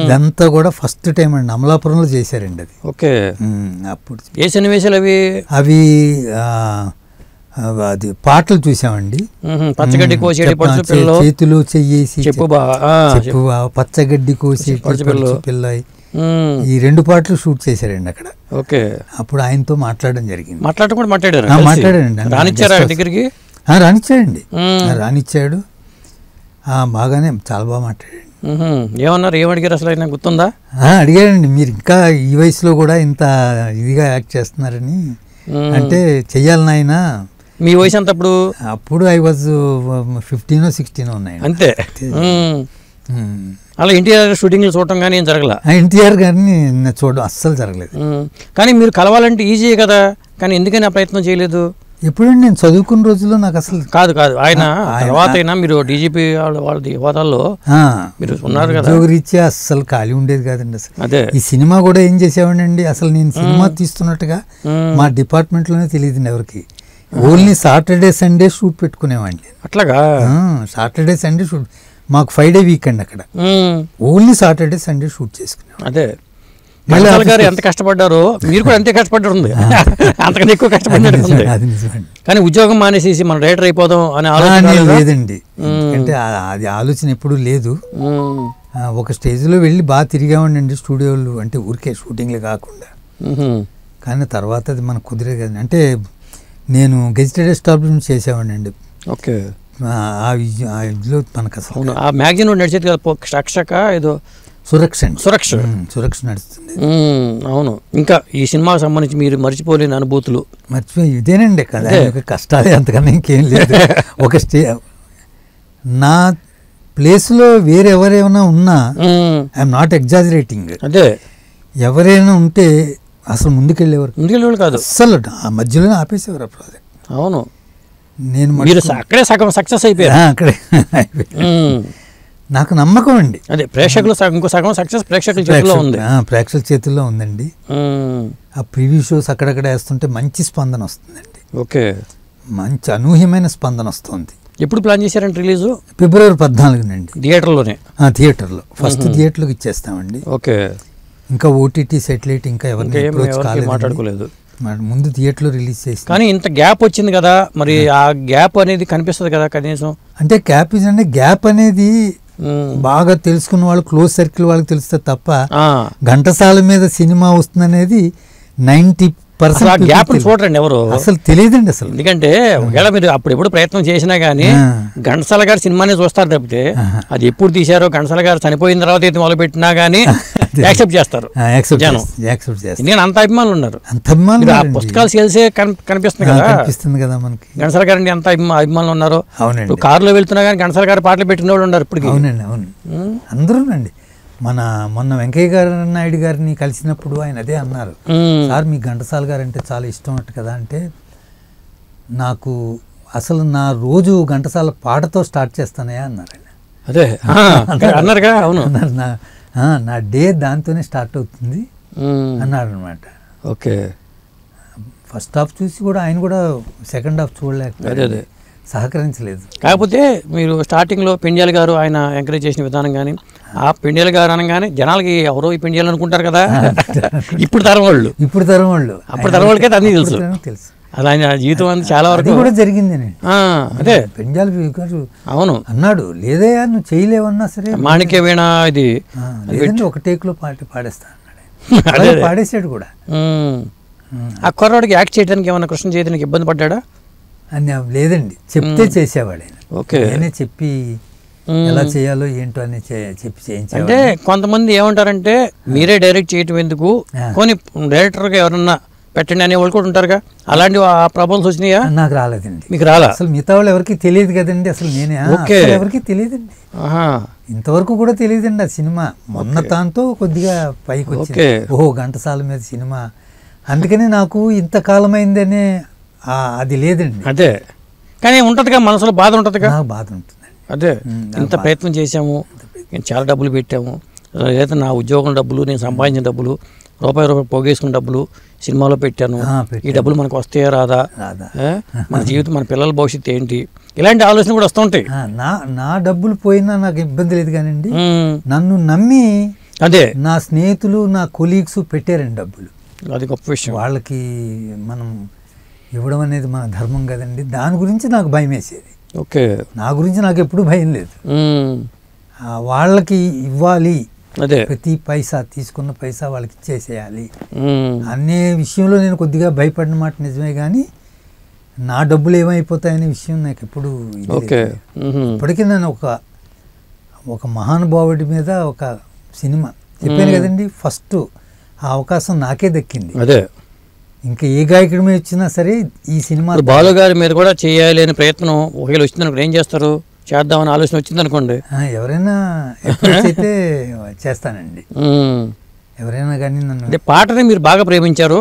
ఇదంతా కూడా ఫస్ట్ టైం అండి. అమలాపురంలో చేశారండి అది. ఓకే. అప్పుడు ఏ సన్నివేశాలు అవి అది పాటలు చూసామండి. పచ్చగడ్డి కోసేటి చేతిలో చెయ్యేసి చెప్పు పచ్చగడ్డి కోసేటి పిల్ల, ఈ 2 పాటలు షూట్ చేశారండి అక్కడ. ఓకే. అప్పుడు ఆయనతో మాట్లాడడం జరిగింది. మాట్లాడాడండి. రానిచ్చాడండి. రానిచ్చాడు. బాగానే చాలా బాగా మాట్లాడాడు. ఏమన్నారు? ఏమడిగారు అసలు? ఆయన గుర్తుందా? అడిగాడండి, మీరు ఇంకా ఈ వయసులో కూడా ఇంత ఇదిగా యాక్ట్ చేస్తున్నారని. అంటే చెయ్యాలి నాయన. మీ వయసు అంత అప్పుడు? అప్పుడు ఐ వాజ్ 15 or 16 ఉన్నాయి అంతే. అలా ఎన్టీఆర్ షూటింగ్లు చూడటం కానీ ఏం జరగల? ఎన్టీఆర్ గారిని చూడడం అస్సలు జరగలేదు. కానీ మీరు కలవాలంటే ఈజీ కదా, కానీ ఎందుకని ఆ ప్రయత్నం చేయలేదు? ఎప్పుడండి నేను చదువుకున్న రోజుల్లో నాకు అసలు కాదు ఆయన తర్వాత అయినా మీరు డీజీపీ వాళ్ళ హోదాల్లో మీరు ఉన్నారు కదా, ఉద్యోగరీత్యా అస్సలు ఖాళీ ఉండేది కాదండి అసలు. అదే ఈ సినిమా కూడా ఏం చేసేవాడండి, అసలు నేను సినిమా తీస్తున్నట్టుగా మా డిపార్ట్మెంట్లోనే తెలియదండి ఎవరికి. ఓన్లీ సాటర్డే సండే షూట్ పెట్టుకునేవాడిని. అట్లాగా? సాటర్డే సండే షూట్, మాకు 5 day వీకెండ్ అక్కడ. ఓన్లీ సాటర్డే సండే షూట్ చేసుకున్నాం. అదే ఘంటసాల గారు ఎంత కష్టపడ్డారో మీరు కూడా అంతే కష్టపడ్డారు, అంతకన్నా ఎక్కువ కష్టపడ్డారు. కానీ ఉద్యోగం మానేసేసి మనం రైటర్ అయిపోదాం అనే ఆలోచన లేదండి. అంటే అది ఆలోచన ఎప్పుడూ లేదు. ఒక స్టేజ్లో వెళ్ళి బాగా తిరిగామండి స్టూడియోలు, అంటే ఊరికే షూటింగ్లే కాకుండా. కానీ తర్వాత అది మనకు కుదిరేది కదండి. అంటే నేను గెజిటెడ్ ఎస్టాబ్లిష్మెంట్ చేసేవాడిని. ఓకే. ఆ ఇదిలో మనకు అసలు ఆ మ్యాగజైన్ నడిచేది కదా, రక్షక ఏదో సురక్ష నడుస్తుంది. అవును. ఇంకా ఈ సినిమాకి సంబంధించి మీరు మర్చిపోలేని అనుభూతులు? మర్చిపోయి ఇదేనండి కదా, కష్టాలే, అంతకన్నా ఇంకేం లేదు. ఒక నా ప్లేస్లో వేరెవరైనా ఉన్నా ఐఎమ్ నాట్ ఎగ్జాజరేటింగ్. అదే ఎవరైనా ఉంటే అసలు ముందుకెళ్ళేవారు కాదు, అసలు ఆ మధ్యలోనే ఆపేసేవారు ఆ ప్రాజెక్ట్. అవును. నేను అక్కడే సగం సక్సెస్ అయిపోయారు. అక్కడే నాకు నమ్మకం అండి. అదే ప్రేక్షకులు ఇంకో సగం సక్సెస్ ప్రేక్షకుల చేతిలో ఉంది. ప్రేక్షకుల చేతుల్లో ఉందండి. ఆ ప్రివ్యూ షోస్ అక్కడక్కడ వేస్తుంటే మంచి స్పందన వస్తుందండి. ఓకే. మంచి అనూహ్యమైన స్పందన వస్తుంది. ఎప్పుడు ప్లాన్ చేశారండి రిలీజు? February 14 థియేటర్లోనే? థియేటర్లో ఫస్ట్ థియేటర్లోకి ఇచ్చేస్తామండి. ఓకే. ఇంకా ఓటీటీ సెటిలైట్ ఇంకా ఎవరిని మాట్లాడుకోలేదు, ముందు థియేటర్లో రిలీజ్ చేసి. కానీ ఇంత గ్యాప్ వచ్చింది కదా, మరి ఆ గ్యాప్ అనేది కనిపిస్తుంది కదా కనీసం? అంటే గ్యాప్ అనేది బాగా తెలుసుకున్న వాళ్ళు, క్లోజ్ సర్కిల్ వాళ్ళకి తెలిస్తే తప్ప ఘంటసాల మీద సినిమా వస్తుందనేది 90% గ్యాప్ చూడండి ఎవరు అసలు తెలియదండి అసలు. ఎందుకంటే ఒకవేళ మీరు అప్పుడు ఎప్పుడు ప్రయత్నం చేసినా గానీ ఘంటసాల గారి సినిమానే చూస్తారు తప్పితే అది ఎప్పుడు తీశారో, ఘంటసాల గారు చనిపోయిన తర్వాత అయితే మొదలు పెట్టినా గానీ యాక్సెప్ట్ చేస్తారు జనం. నేను అంత అభిమానులు ఉన్నారు. పుస్తకాలు సేల్సే కనిపిస్తుంది కదా మనకి. ఘంటసాల గారు ఎంత అభిమానులు ఉన్నారో. కారులో వెళ్తున్నా కానీ ఘంటసాల గారు పాటలు పెట్టిన వాళ్ళు ఉన్నారు ఇప్పటికి. అవునండి, అవును, అందరూనండి. మొన్న వెంకయ్య నాయుడు గారిని కలిసినప్పుడు ఆయన అదే అన్నారు, సార్ మీకు ఘంటసాల గారు అంటే చాలా ఇష్టం అట్టు కదా. అంటే నాకు అసలు నా రోజు ఘంటసాల పాటతో స్టార్ట్ చేస్తానయా అన్నారు ఆయన. అదే అన్నారుగా. అవును, నా డే దాంతోనే స్టార్ట్ అవుతుంది అన్నాడు అనమాట. ఓకే. ఫస్ట్ హాఫ్ చూసి కూడా ఆయన కూడా సెకండ్ హాఫ్ అదే చూడలేకపోయాడు, సహకరించలేదు. కాకపోతే మీరు స్టార్టింగ్లో పెండ్యాల గారు ఆయన ఎంకరేజ్ చేసిన విధానం కానీ, ఆ పెండ్యాల గారు అనగానే జనాలకి ఎవరో ఈ పెండ్యాలు అనుకుంటారు కదా. ఇప్పుడు తరం వాళ్ళు అప్పుడు తరం వాళ్ళకైతే అన్నీ తెలుసు. అది ఆయన జీవితం అంతా చాలా వరకు కూడా జరిగింది. అదే పెండ్యాల గారు అవును అన్నాడు, లేదయ్యా నువ్వు చేయలేవన్నా సరే మాణిక్య వీణ ఇది లేదంటే ఒక టేక్లో పాడేస్తా అన్నాడు. పాడేసాడు కూడా. ఆ కుర్రాడికి యాక్ట్ చేయడానికి ఏమన్నా కృష్ణ చైతన్యకి ఇబ్బంది పడ్డా? అని లేదండి, చెప్తే చేసేవాడు ఆయన. ఓకే, నేనే చెప్పి ఎలా చేయాలో ఏంటో అని చెప్పి చేయించాడు. అంటే కొంతమంది ఏమంటారంటే మీరే డైరెక్ట్ చేయటం ఎందుకు, కొన్ని డైరెక్టర్గా ఎవరన్నా పెట్టండి అనే వాళ్ళు కూడా ఉంటారుగా, అలాంటి ఆ ప్రాబ్లమ్స్ వచ్చినాయా? నాకు రాలేదండి. మీకు రాలా? అసలు మిగతా వాళ్ళు ఎవరికి తెలియదు కదండి, అసలు నేనే ఎవరికి తెలియదండి, ఇంతవరకు కూడా తెలియదండి ఆ సినిమా. మొన్న దాంతో కొద్దిగా పైకి వచ్చింది, ఓహో ఘంటసాల మీద సినిమా, అందుకని నాకు ఇంతకాలమైందనే అది లేదండి. అదే, కానీ ఉంటుందిగా మనసులో బాధ ఉంటుందిగా. నాకు బాధ ఉంటుందండి. అదే, ఇంత ప్రయత్నం చేశాము, నేను చాలా డబ్బులు పెట్టాము, లేదా నా ఉద్యోగం డబ్బులు, నేను సంపాదించిన డబ్బులు, రూపాయి పోగేసుకున్న డబ్బులు సినిమాలో పెట్టాను, ఈ డబ్బులు మనకు వస్తాయా రాదా, మన జీవితం మన పిల్లల భవిష్యత్తు ఏంటి, ఇలాంటి ఆలోచన కూడా వస్తూ ఉంటాయి. నా డబ్బులు పోయినా నాకు ఇబ్బంది లేదు కానండి, నన్ను నమ్మి అదే నా స్నేహితులు నా కొలీగ్స్ పెట్టారండి డబ్బులు. అది గొప్ప విషయం. వాళ్ళకి మనం ఇవ్వడం అనేది మన ధర్మం కదండి, దాని గురించి నాకు భయం వేసేది. ఓకే, నా గురించి నాకు ఎప్పుడు భయం లేదు, వాళ్ళకి ఇవ్వాలి, అదే ప్రతి పైసా తీసుకున్న పైసా వాళ్ళకి ఇచ్చేసేయాలి అనే విషయంలో నేను కొద్దిగా భయపడిన మాట నిజమే, కానీ నా డబ్బులు ఏమైపోతాయనే విషయం నాకు ఎప్పుడు ఇప్పటికీ నేను ఒక మహానుభావుడి మీద ఒక సినిమా చెప్పాను కదండి, ఫస్ట్ ఆ అవకాశం నాకే దక్కింది. అదే, ఇంకా ఏ గాయకుడి మీద వచ్చినా సరే ఈ సినిమా బాలు గారి మీద కూడా చేయాలి అనే ప్రయత్నం ఒకవేళ వచ్చిందనుకో ఏం చేస్తారు, చేద్దామని ఆలోచన వచ్చింది అనుకోండి, ఎవరైనా అయితే చేస్తానండి, ఎవరైనా కానీ నన్ను. పాటని మీరు బాగా ప్రేమించారు,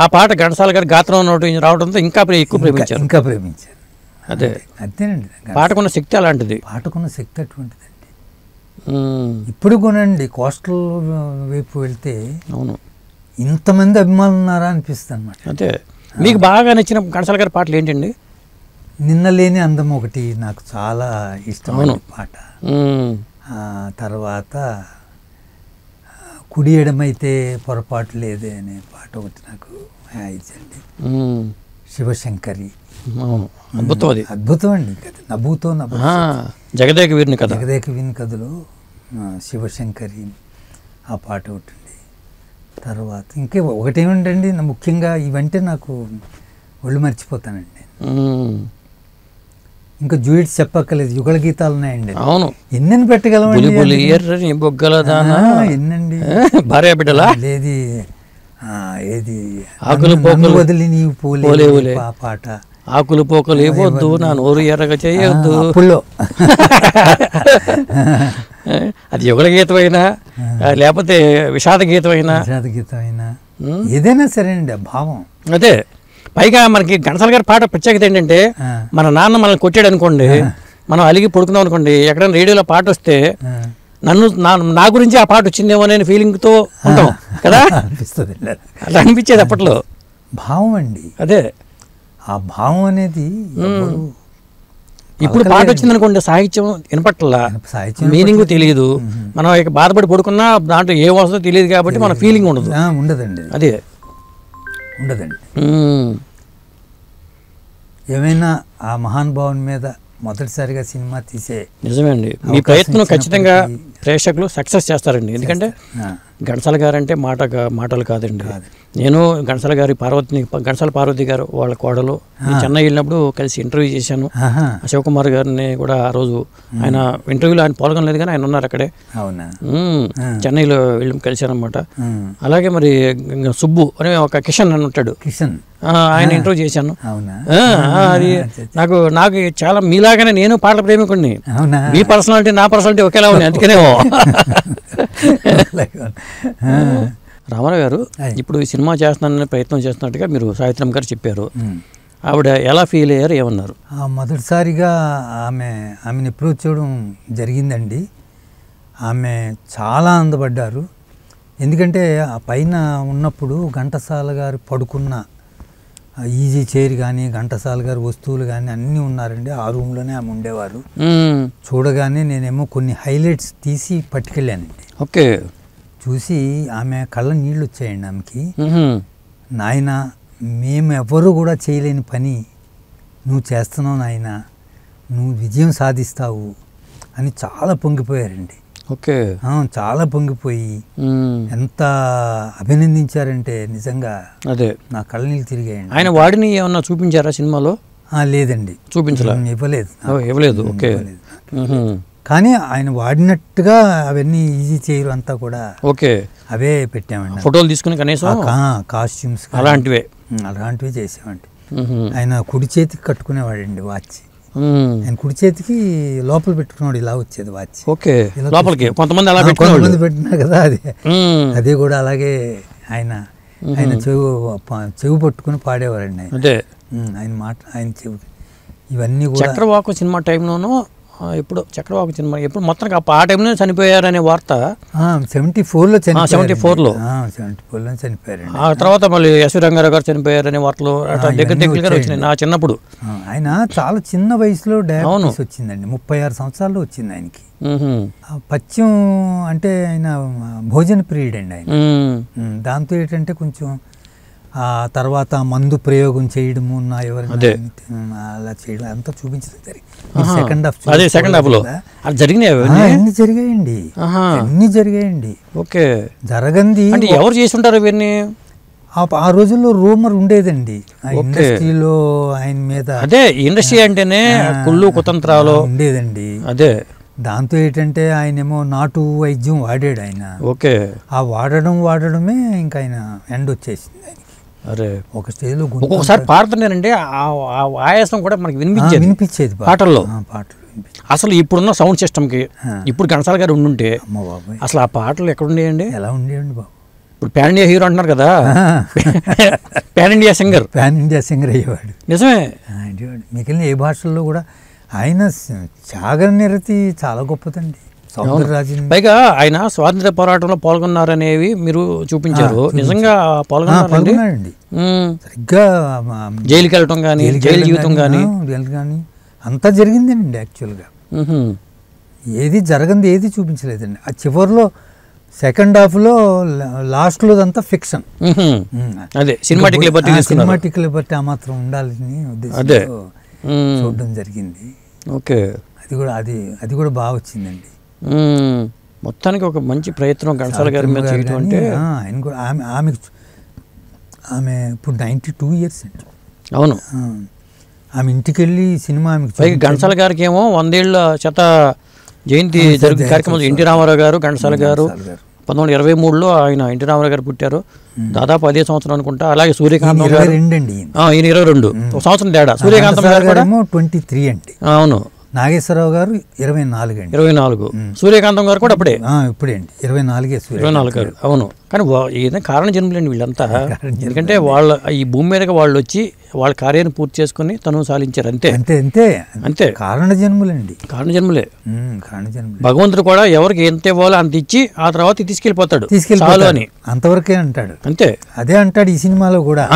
ఆ పాట ఘంటసాల గారి గాత్రం రావడంతో ఇంకా ఎక్కువ ప్రేమించారు. అదే అంతేనండి, పాటకున్న శక్తి అలాంటిది, పాటకున్న శక్తి అటువంటిదండి. ఇప్పుడు కొనండి కోస్టల్ వైపు వెళ్తే అవును ఇంతమంది అభిమానులు ఉన్నారా అనిపిస్తుంది అన్నమాట. అదే, మీకు బాగా నచ్చిన ఘంటసాల గారి పాటలు ఏంటండి? నిన్న లేని అందం ఒకటి నాకు చాలా ఇష్టమైన పాట, తర్వాత కుడి ఎడమైతే పొరపాటు లేదే అనే పాట ఒకటి నాకు ఇచ్చండి, శివశంకరి. అద్భుతం, అది అద్భుతం అండి. నభూతో జగదేక వీరుని కథ, జగదేక వీరుని కథలో శివశంకరి ఆ పాట ఒకటి. తర్వాత ఇంకే ఒకటేమిటండి, ముఖ్యంగా ఇవంటే నాకు ఒళ్ళు మర్చిపోతానండి. ఇంకా జూయిట్స్ చెప్పక్కర్లేదు, యుగళ గీతాలు ఉన్నాయండి. అవును, ఎన్నెన్ని పెట్టగలమండి, ఎన్నండి, భార్య బిడ్డలా లేది ఏది ఆకులు పోకలు వదిలి నీవు పోలేవులే ఆ పాట, ఆకులు పోకలు ఇవ్వద్దు, నా నోరు ఎర్రగా చేయొద్దు, అప్పుల్లో అది యుగళ గీతమైనా లేకపోతే విషాద గీతమైనా ఏదైనా సరే అండి ఆ భావం. అదే, పైగా మనకి ఘంటసాల గారి పాట ప్రత్యేకత ఏంటంటే, మన నాన్న మనల్ని కొట్టాడు అనుకోండి, మనం అలిగి పడుకున్నాం అనుకోండి, ఎక్కడైనా రేడియోలో పాట వస్తే నా గురించి ఆ పాట వచ్చిందేమో అనే ఫీలింగ్తో ఉంటాం కదా, అనిపిస్తుంది. అలా అనిపించేది అప్పట్లో. భావం అండి అదే, ఆ భావం అనేది ఇప్పుడు పాట వచ్చింది అనుకోండి, సాహిత్యం వినపట్లా, మీనింగ్ తెలియదు, మనం ఇక బాధపడి పడుకున్నా దాంట్లో ఏ వస్తుందో తెలియదు కాబట్టి మన ఫీలింగ్ ఉండదండి. అదే ఉండదండి. ఏమైనా ఆ మహానుభావుని మీద మొదటిసారిగా సినిమా తీసే నిజమే అండి, మీ ప్రయత్నం ఖచ్చితంగా ప్రేక్షకులు సక్సెస్ చేస్తారండి. ఎందుకంటే ఘంటసాల గారు అంటే మాటలు కాదండి. నేను ఘంటసాల పార్వతి గారు వాళ్ళ కోడలు చెన్నై వెళ్ళినప్పుడు కలిసి ఇంటర్వ్యూ చేశాను. శివకుమార్ గారిని కూడా ఆ రోజు ఆయన ఇంటర్వ్యూలో ఆయన పాల్గొనలేదు కానీ ఆయన ఉన్నారు అక్కడే, చెన్నైలో వెళ్ళి కలిశాను అనమాట. అలాగే మరి సుబ్బు అనే ఒక కిషన్ అని ఉంటాడు, ఆయన ఇంటర్వ్యూ చేశాను. అది నాకు చాలా మీలాగానే నేను పాటల ప్రేమికుడిని, మీ పర్సనాలిటీ నా పర్సనాలిటీ ఒకేలా ఉంది, అందుకనే. రామారావు గారు, ఇప్పుడు ఈ సినిమా చేస్తున్నానని ప్రయత్నం చేస్తున్నట్టుగా మీరు సావిత్రమ్మ గారు చెప్పారు, ఆవిడ ఎలా ఫీల్ అయ్యారు, ఏమన్నారు? మొదటిసారిగా ఆమెను అప్రోచ్ చేయడం జరిగిందండి. ఆమె చాలా ఆనందపడ్డారు. ఎందుకంటే ఆ పైన ఉన్నప్పుడు ఘంటసాల గారు పడుకున్న ఈజీ చైర్ కానీ ఘంటసాల గారి వస్తువులు కానీ అన్నీ ఉన్నారండి. ఆ రూమ్లోనే ఆమె ఉండేవారు. చూడగానే నేనేమో కొన్ని హైలైట్స్ తీసి పట్టుకెళ్ళానండి. ఓకే. చూసి ఆమె కళ్ళ నీళ్ళు వచ్చాయండి ఆమెకి. నాయన, మేము ఎవరు కూడా చేయలేని పని నువ్వు చేస్తున్నావు నాయన, నువ్వు విజయం సాధిస్తావు అని చాలా పొంగిపోయారండి. ఓకే. చాలా పొంగిపోయి ఎంత అభినందించారంటే నిజంగా అదే నా కళ్ళ నీళ్ళు తిరిగాయండి. ఆయన వాడిని ఏమన్నా చూపించారా సినిమాలో? లేదండి, చూపించలే, ఇవ్వలేదు. ఓకే. కానీ ఆయన వాడినట్టుగా అవన్నీ ఈజీ చేయరు అంతా కూడా. ఓకే. అవే పెట్టామండి, ఫోటోలు తీసుకుని కనీసం కాస్ట్యూమ్స్ అలాంటివే చేసామండి. ఆయన కుడి చేతికి కట్టుకునేవాడండి వాచ్. ఆయన కుడి చేతికి లోపల పెట్టుకున్నాడు, ఇలా వచ్చేది వాచ్. ఓకే. లోపలికి కొంతమంది పెట్టినా కదా, అదే కూడా అలాగే ఆయన చెవు పట్టుకుని పాడేవారండి. ఆయన మాట, ఆయన చెవు. ఇవన్నీ కూడా చక్రవాకు సినిమా టైంలోనూ ఎప్పుడు చక్రవాకు సినిమా ఎప్పుడు మొత్తానికి ఆ టైంలో చనిపోయారనే వార్త 74లో చనిపోయారు. ఆ తర్వాత మళ్ళీ ఎస్వి రంగారావు గారు చనిపోయారనే వార్తలు దగ్గర వచ్చినాయి నా చిన్నప్పుడు. ఆయన చాలా చిన్న వయసులో డయాబెటీస్ వచ్చిందండి, 36 సంవత్సరాల్లో వచ్చింది ఆయనకి. పథ్యం అంటే ఆయన భోజన ప్రియుడు అండి ఆయన. దాంతో ఏంటంటే కొంచెం ఆ తర్వాత మందు ప్రయోగం చేయడము, ఎవరైనా అలా చేయడం అంతా చూపించడం సెకండ్ హాఫ్ లో అన్ని జరిగాయండి, అన్ని జరిగాయండి. ఓకే. జరగంది ఎవరు చేసి ఉంటారు ఇవన్నీ? ఆ రోజుల్లో రూమర్ ఉండేదండి ఇండస్ట్రీలో ఆయన మీద. అదే ఇండస్ట్రీ అంటేనే కుళ్ళు కుతంత్రాలు ఉండేదండి. అదే దాంతో ఏంటంటే ఆయనేమో నాటు వైద్యం వాడాడు ఆయన. ఓకే. ఆ వాడడమే ఇంకా ఆయన ఎండ్ వచ్చేసింది ఆయనకి. అరే, ఒక స్టేజ్లో ఒక్కొక్కసారి పాడుతున్నారంటే ఆయాసం కూడా మనకి వినిపించేది పాటల్లో. అసలు ఇప్పుడున్న సౌండ్ సిస్టమ్కి ఇప్పుడు ఘంటసాల గారు ఉండుంటే అసలు ఆ పాటలు ఎక్కడ ఉండేయండి? ఎలా ఉండేయండి బాబు? ఇప్పుడు పాన్ ఇండియా హీరో అంటున్నారు కదా, పాన్ ఇండియా సింగర్ అయ్యేవాడు. నిజమే. మిగిలిన ఏ భాషల్లో కూడా ఆయన త్యాగనిరతి చాలా గొప్పదండి. పైగా ఆయన స్వాతంత్ర పోరాటంలో పాల్గొన్నారనేవి మీరు చూపించారు. నిజంగా పాల్గొన్నారండి. సరిగ్గా జైలుకి వెళ్ళటం కానీ, జైలు జీవితం కానీ అంతా జరిగిందండి. యాక్చువల్గా ఏది జరగంది ఏది చూపించలేదండి. ఆ చివరిలో సెకండ్ హాఫ్లో లాస్ట్లో అంతా ఫిక్షన్. అదే సినిమాటిక్ లిబర్టీ ఆ మాత్రం ఉండాలని ఉద్దేశంతో చూడడం జరిగింది. ఓకే. అది కూడా బాగా వచ్చిందండి. మొత్తానికి ఒక మంచి ప్రయత్నం ఘంటసాల గారి మీద చేయడం అంటే. ఆయన కూడా ఆమె ఇప్పుడు 92 ఇయర్స్ అండి. అవును. ఆమె ఇంటికి వెళ్ళి సినిమా ఘంటసాల గారికి ఏమో 100 ఏళ్ల శత జయంతి జరిగిన కార్యక్రమం. ఎన్టీ రామారావు గారు, ఘంటసాల గారు 1923లో ఆయన ఎన్టీ రామారావు గారు పుట్టారు. దాదాపు అదే సంవత్సరం అనుకుంటా. అలాగే సూర్యకాంతం గారు ఈయన 22, ఒక సంవత్సరం తేడా. సూర్యకాంతం గారు 23 అండి. అవును. నాగేశ్వరరావు గారు 24 అండి. 24. సూర్యకాంతం గారు కూడా ఇప్పుడే అండి 24 గారు. అవును. కానీ ఏదైనా కారణ జన్ములండి వీళ్ళంతా. ఎందుకంటే వాళ్ళ ఈ భూమి మీదకి వాళ్ళు వచ్చి వాళ్ళ కార్యాన్ని పూర్తి చేసుకుని తను సాధించారు. అంతే కారణ జన్ములండి. భగవంతుడు కూడా ఎవరికి ఎంత ఇవ్వాలో అంత ఇచ్చి ఆ తర్వాత తీసుకెళ్ళిపోతాడు అని అంతవరకే అంటాడు. అంతే. అదే అంటాడు ఈ సినిమాలో కూడా.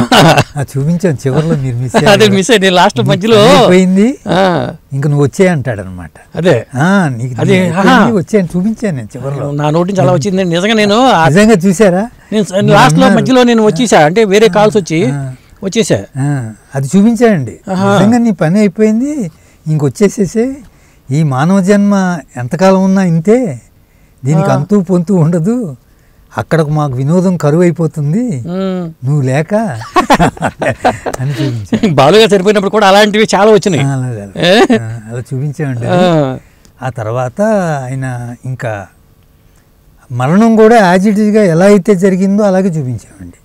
చూపించాను చివరిలో, మీరు మిస్ అయ్యారు లాస్ట్ మధ్యలో పోయింది, ఇంక నువ్వు వచ్చే అంటాడు అనమాట. అదే వచ్చాను, చూపించాను నేను చివరిలో. నా నోటి నుంచి అలా వచ్చింది. నిజంగా చూసారా? లాస్ట్ లో మధ్యలో నేను వచ్చేసా, అంటే వేరే కాల్స్ వచ్చేసా, అది చూపించానండి. నిజంగా నీ పని అయిపోయింది, ఇంకొచ్చేసేసే. ఈ మానవ జన్మ ఎంతకాలం ఉన్నా ఇంతే, దీనికి అంతూ పొంతూ ఉండదు. అక్కడకు మాకు వినోదం కరువు అయిపోతుంది నువ్వు లేక అని చూపించాను. బాలుగా సరిపోయినప్పుడు కూడా అలాంటివి చాలా వచ్చినాయి. అలా చూపించామండి. ఆ తర్వాత ఆయన ఇంకా మరణం కూడా యాజ్ ఇట్ ఈస్గా ఎలా అయితే జరిగిందో అలాగే చూపించామండి.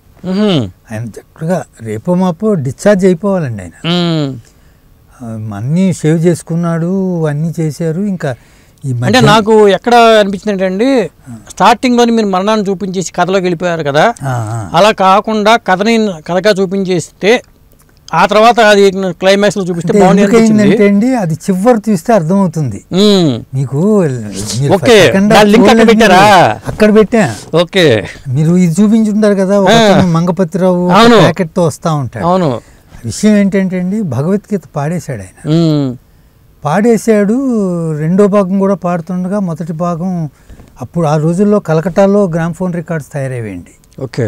ఆయన చక్కగా రేపో మాపో డిశ్చార్జ్ అయిపోవాలండి. ఆయన అన్నీ సేవ్ చేసుకున్నాడు, అన్నీ చేశారు. ఇంకా అంటే నాకు ఎక్కడ అనిపించింది ఏంటండి, స్టార్టింగ్లోని మీరు మరణాన్ని చూపించేసి కథలోకి వెళ్ళిపోయారు కదా, అలా కాకుండా కథగా చూపించేస్తే ఆ తర్వాత అది క్లైమాక్స్ లో చూపిస్తే బాగుంది అండి. అది చివరి చూస్తే అర్థమవుతుంది మీకు. అక్కడ పెట్టా. ఓకే. మీరు ఇది చూపించుంటారు కదా, మంగపతిరావు ప్యాకెట్ తో వస్తా ఉంటాడు. అవును. విషయం ఏంటంటే అండి, భగవద్గీత పాడేశాడు ఆయన. పాడేశాడు. రెండో భాగం కూడా పాడుతుండగా మొదటి భాగం అప్పుడు ఆ రోజుల్లో కలకటాలో గ్రామ్ఫోన్ రికార్డ్స్ తయారయ్యేయండి. ఓకే.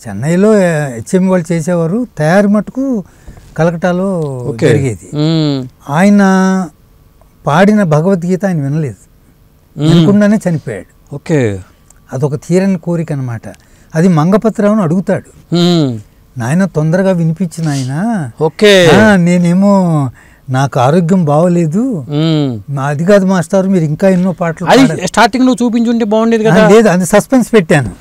చెన్నైలో హెచ్ఎం వాళ్ళు చేసేవారు, తయారు మటుకు కలకటాలో జరిగేది. ఆయన పాడిన భగవద్గీత ఆయన వినలేదు, వినకుండానే చనిపోయాడు. ఓకే. అదొక తీరని కోరిక అనమాట. అది మంగపతిరావును అడుగుతాడు, నాయన తొందరగా వినిపించిన ఆయన, నేనేమో నాకు ఆరోగ్యం బాగోలేదు, అది కాదు మాస్టర్ మీరు ఇంకా ఎన్నో పాటలు స్టార్టింగ్ లో చూపించుంటే బాగుండేది కదా. లేదు, అది సస్పెన్స్ పెట్టాను.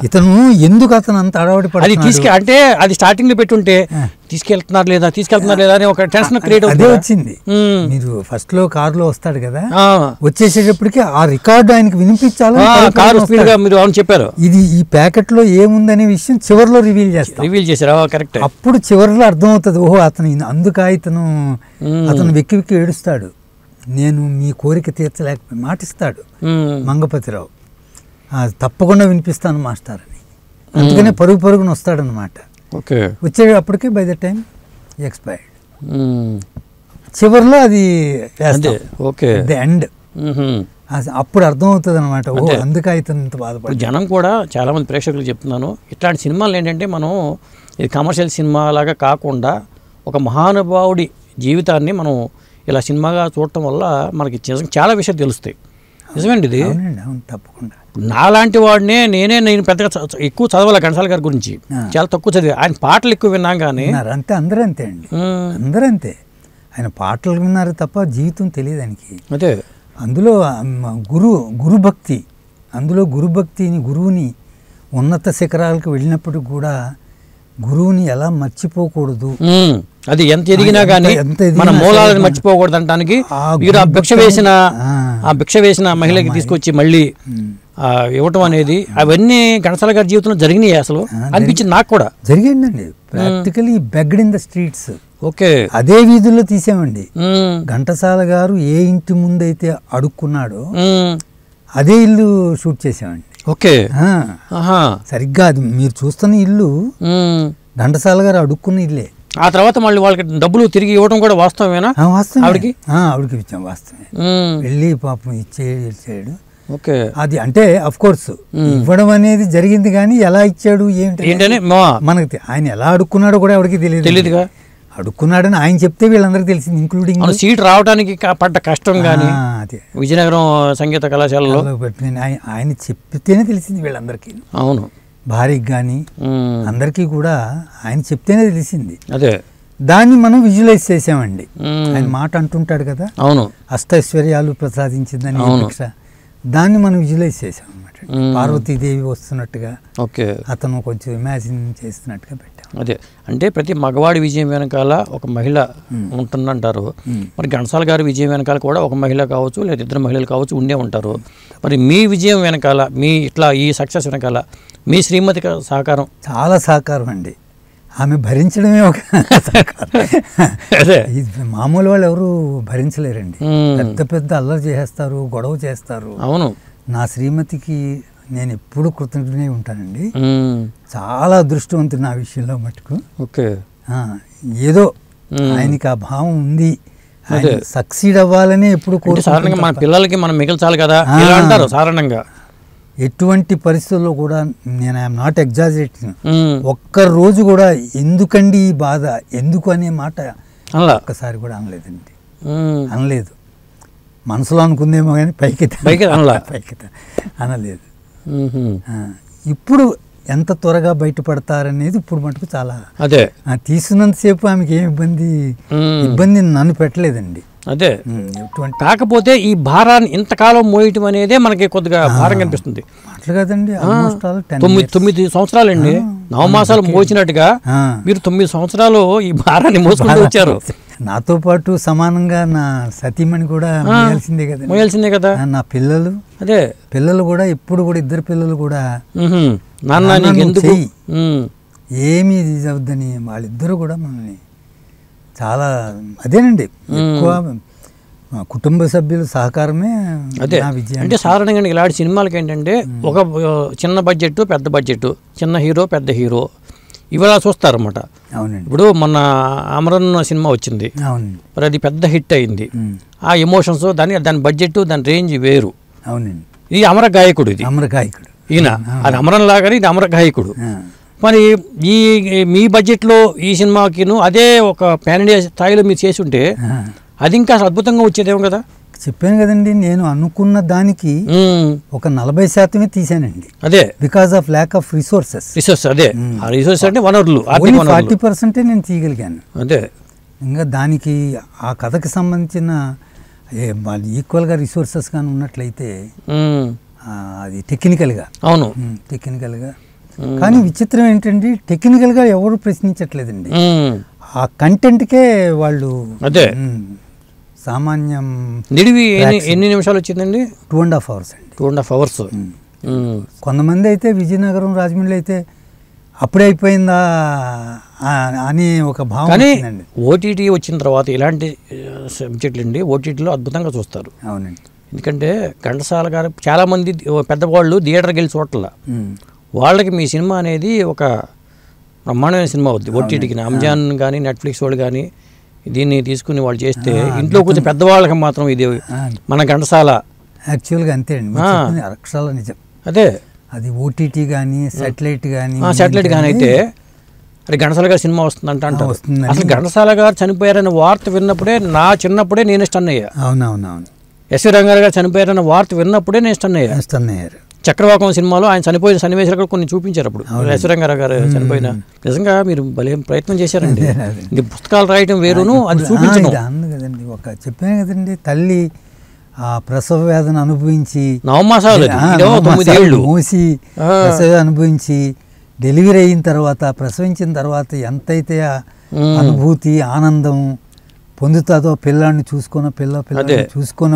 ఇతను ఎందుకు అతను అంత అడవాడి పడి అంటే అది స్టార్టింగ్ లో పెట్టుంటే తీసుకెళ్తున్నారు లేదా అని ఒక టెన్షన్ క్రియేట్ అదే వచ్చింది. మీరు ఫస్ట్ లో కార్ లో వస్తాడు కదా, వచ్చేసేటప్పటికి ఆ రికార్డు ఆయనకి వినిపించాలి. చెప్పారు ఇది ఈ ప్యాకెట్ లో ఏముందనే విషయం చివరిలో రివీల్ చేశారు. కరెక్ట్. అప్పుడు చివరిలో అర్థమవుతుంది, ఓహో అతను అందుక అతను వెక్కి వెక్కి ఏడుస్తాడు, నేను మీ కోరిక తీర్చలేకపోయి మాటిస్తాడు మంగపతిరావు, తప్పకుండా వినిపిస్తాను మాస్టర్ అని. అందుకనే పరుగున వస్తాడనమాట. వచ్చేటప్పటికే బై ద టైం ఎక్స్పైర్డ్. చివరిలో అది ఎండ్. అప్పుడు అర్థమవుతుంది అనమాట, ఓ అందుకే అయితే ఇంత బాధపడి. జనం కూడా చాలామంది ప్రేక్షకులు చెప్తున్నాను, ఇట్లాంటి సినిమాలు ఏంటంటే మనం ఇది కమర్షియల్ సినిమా లాగా కాకుండా ఒక మహానుభావుడి జీవితాన్ని మనం ఇలా సినిమాగా చూడటం వల్ల మనకి చాలా విషయాలు తెలుస్తాయి. నిజమేండి ఇది. తప్పకుండా. నాలాంటి వాడినే నేను పెద్దగా ఎక్కువ చదవాలి ఘంటసాల గారి గురించి, చాలా తక్కువ చదివా. ఆయన పాటలు ఎక్కువ విన్నాం కానీ అంతే, అందరూ అంతే అండి, అందరూ అంతే. ఆయన పాటలు విన్నారు తప్ప జీవితం తెలియదు ఆయనకి. అదే అందులో గురుభక్తి, అందులో గురుభక్తిని, గురువుని ఉన్నత శిఖరాలకు వెళ్ళినప్పుడు కూడా గురువుని ఎలా మర్చిపోకూడదు, అది ఎంత ఎదిగినా కానీ మన మూలాలను మర్చిపోకూడదు అనడానికి మీరు ఆ భిక్ష వేసిన మహిళకి తీసుకొచ్చి మళ్ళీ ఇవ్వటం అనేది అవన్నీ ఘంటసాల గారి జీవితంలో జరిగినాయి. అసలు అనిపించింది నాకు కూడా. జరిగిందండి. Practically begged in the streets. Okay. అదే వీధుల్లో తీసామండి. ఘంటసాల గారు ఏ ఇంటి ముందైతే అడుక్కున్నాడో అదే ఇల్లు షూట్ చేసామండి. ఓకే. సరిగ్గా అది మీరు చూస్తున్న ఇల్లు ఘంటసాల గారు అడుక్కున్న ఇల్లే. ఆ తర్వాత మళ్ళీ వాళ్ళకి డబ్బులు తిరిగి ఇవ్వడం కూడా వాస్తవమేనా? ఆవిడకి ఇచ్చాం, వాస్తవమే. వెళ్ళి పాపం ఇచ్చేయడు. ఓకే. అది అంటే అఫ్ కోర్స్ ఇవ్వడం అనేది జరిగింది, కానీ ఎలా ఇచ్చాడు ఏంటని మనకి, ఆయన ఎలా అడుక్కున్నాడో కూడా ఎవరికి తెలియదుగా. అడుక్కున్నాడని ఆయన చెప్తే వీళ్ళందరికీ తెలిసింది, ఇంక్లూడింగ్ సీట్ రావడానికి పడ్డ కష్టం కానీ విజయనగరం సంగీత కళాశాలలో ఆయన చెప్తేనే తెలిసింది వీళ్ళందరికీ. అవును. భార్యకి కానీ అందరికీ కూడా ఆయన చెప్తేనే తెలిసింది. అదే దాన్ని మనం విజువలైజ్ చేసామండి. ఆయన మాట అంటుంటాడు కదా, అవును, అష్టైశ్వర్యాలు ప్రసాదించిందని భిక్ష, దాన్ని మనం విజువలైజ్ చేసాం అనమాట. పార్వతీదేవి వస్తున్నట్టుగా అతను కొంచెం ఇమాజిన్ చేస్తున్నట్టుగా పెట్టాం. అదే అంటే ప్రతి మగవాడి విజయం వెనకాల ఒక మహిళ ఉంటుందంటారు. మరి ఘంటసాల గారి విజయం వెనకాల కూడా ఒక మహిళ కావచ్చు లేదా ఇద్దరు మహిళలు కావచ్చు ఉండే ఉంటారు. మరి మీ విజయం వెనకాల, మీ ఇట్లా ఈ సక్సెస్ వెనకాల మీ శ్రీమతి సహకారం? చాలా సహకారం అండి. ఆమె భరించడమే ఒక సహకారం. మామూలు వాళ్ళు ఎవరు భరించలేరండి. పెద్ద పెద్ద అల్లరి చేస్తారు, గొడవ చేస్తారు. అవును. నా శ్రీమతికి నేను ఎప్పుడు కృతజ్ఞుడై ఉంటానండి. చాలా అదృష్టవంతుడు నా విషయంలో మటుకు. ఓకే. ఏదో ఆయనకి ఆ భావం ఉంది, సక్సీడ్ అవ్వాలని ఎప్పుడు సాధారణంగా మన పిల్లలకి మనం మిగల్చాలి కదా అంటారు సాధారణంగా. ఎటువంటి పరిస్థితుల్లో కూడా నేను ఐఎమ్ నాట్ ఎగ్జాజరేటింగ్, ఒక్క రోజు కూడా ఎందుకండి ఈ బాధ, ఎందుకు అనే మాట ఒక్కసారి కూడా అనలేదండి. అనలేదు. మనసులో అనుకుందేమో కానీ పైకి అనలేదు. ఇప్పుడు ఎంత త్వరగా బయటపడతారనేది ఇప్పుడు మటుకు చాలా. అదే తీసుకున్నంతసేపు ఆమెకి ఏం ఇబ్బంది నన్ను పెట్టలేదండి. అదే కాకపోతే ఈ భారాన్ని ఇంతకాలం మోయటం అనేదే మనకి కొద్దిగా భారం కనిపిస్తుంది. అట్లా కదండి, 9 సంవత్సరాలండి, నవమాసాలు మోసినట్టుగా మీరు 9 సంవత్సరాలు ఈ భారాన్ని మోసుకుంటూ వచ్చారు. నాతో పాటు సమానంగా నా సతీమణి కూడా మోయాల్సిందే కదా. నా పిల్లలు, అదే పిల్లలు కూడా ఎప్పుడు కూడా ఇద్దరు పిల్లలు కూడా నాన్న ఎందుకు ఏమీ ఇది అవుద్దని వాళ్ళిద్దరూ కూడా మనల్ని చాలా అదేనండి ఎక్కువ కుటుంబ సభ్యుల సహకారమే నా విజయం. అంటే సాధారణంగా ఇలాంటి సినిమాలకి ఏంటంటే ఒక చిన్న బడ్జెట్ పెద్ద బడ్జెట్, చిన్న హీరో పెద్ద హీరో, ఇవాళ చూస్తారన్నమాట. అవునండి. ఇప్పుడు మొన్న అమరన్ సినిమా వచ్చింది, అవునండి. మరి అది పెద్ద హిట్ అయింది. ఆ ఎమోషన్స్, దాని బడ్జెట్, దాని రేంజ్ వేరు. అవునండి. ఇది అమర గాయకుడు, ఇది అమర గాయకుడు ఈయన. అది అమరన్ లాగానే ఇది అమర గాయకుడు. మరి ఈ మీ బడ్జెట్లో ఈ సినిమాకిను అదే ఒక పాన్ ఇండియా స్థాయిలో మీరు చేసి ఉంటే అది ఇంకా అద్భుతంగా వచ్చేదేమో కదా. చెప్పాను కదండి, నేను అనుకున్న దానికి ఒక 40% తీసానండి. అదే because of lack of resources. అదే ఆ రిసోర్సెస్ అంటే వనరులు, 40% నేను తీయగలిగాను. అదే ఇంకా దానికి ఆ కథకి సంబంధించిన ఈక్వల్గా రిసోర్సెస్ కానీ ఉన్నట్లయితే అది టెక్నికల్గా, అవును టెక్నికల్గా. కానీ విచిత్రం ఏంటంటే టెక్నికల్గా ఎవరు ప్రశ్నించట్లేదండి. ఆ కంటెంట్కే వాళ్ళు అదే సామాన్యం. నిడివి ఎన్ని నిమిషాలు వచ్చిందండి? 2.5 hours అండి. 2.5 hours. కొంతమంది అయితే విజయనగరం, రాజమండ్రి అయితే అప్పుడే అయిపోయిందా అని ఒక భావం. కానీ ఓటీటీ వచ్చిన తర్వాత ఇలాంటి సబ్జెక్టులు అండి ఓటీటీలో అద్భుతంగా చూస్తారు. అవునండి. ఎందుకంటే ఘంటసాల గారు చాలామంది పెద్దవాళ్ళు థియేటర్కి వెళ్ళి చూడట్ల, వాళ్ళకి మీ సినిమా అనేది ఒక బ్రహ్మాండమైన సినిమా అవుద్ది. ఓటీటీకి అమెజాన్ కానీ నెట్ఫ్లిక్స్ వాళ్ళు కానీ దీన్ని తీసుకుని వాళ్ళు చేస్తే ఇంట్లో కొంచెం పెద్దవాళ్ళకి మాత్రం ఇది మన ఘంటసాల యాక్చువల్గా అంతే అండి, అక్షరాల నిజం. అదే అది ఓటీటీ కానీ సాటిలైట్ కానీ అయితే అది ఘంటసాల గారి సినిమా వస్తుందంట అంటారు. అసలు ఘంటసాల గారు చనిపోయారన్న వార్త విన్నప్పుడే నా చిన్నప్పుడే నేను స్టన్ అయ్యా. అవునవునవును. ఎస్వి రంగారావు గారు చనిపోయారన్న వార్త విన్నప్పుడే నేను స్టన్ అయ్యారు. చక్రవాకం సినిమాలో ఆయన చనిపోయిన సన్నివేశాలు కూడా కొన్ని చూపించారు. అప్పుడు ఎస్వి రంగారావు గారు చనిపోయిన, నిజంగా మీరు భలే ప్రయత్నం చేశారండి. ఇది పుస్తకాలు రాయటం వేరును, అది చూపించడం కదండి. ఒక చెప్పాను కదండి, తల్లి ఆ ప్రసవ వేదన అనుభవించి 9 మాసాలు మోసి ప్రసవ అనుభవించి డెలివరీ అయిన తర్వాత, ప్రసవించిన తర్వాత ఎంతైతే అనుభూతి ఆనందం పొందుతుందో పిల్లాడిని చూసుకోనో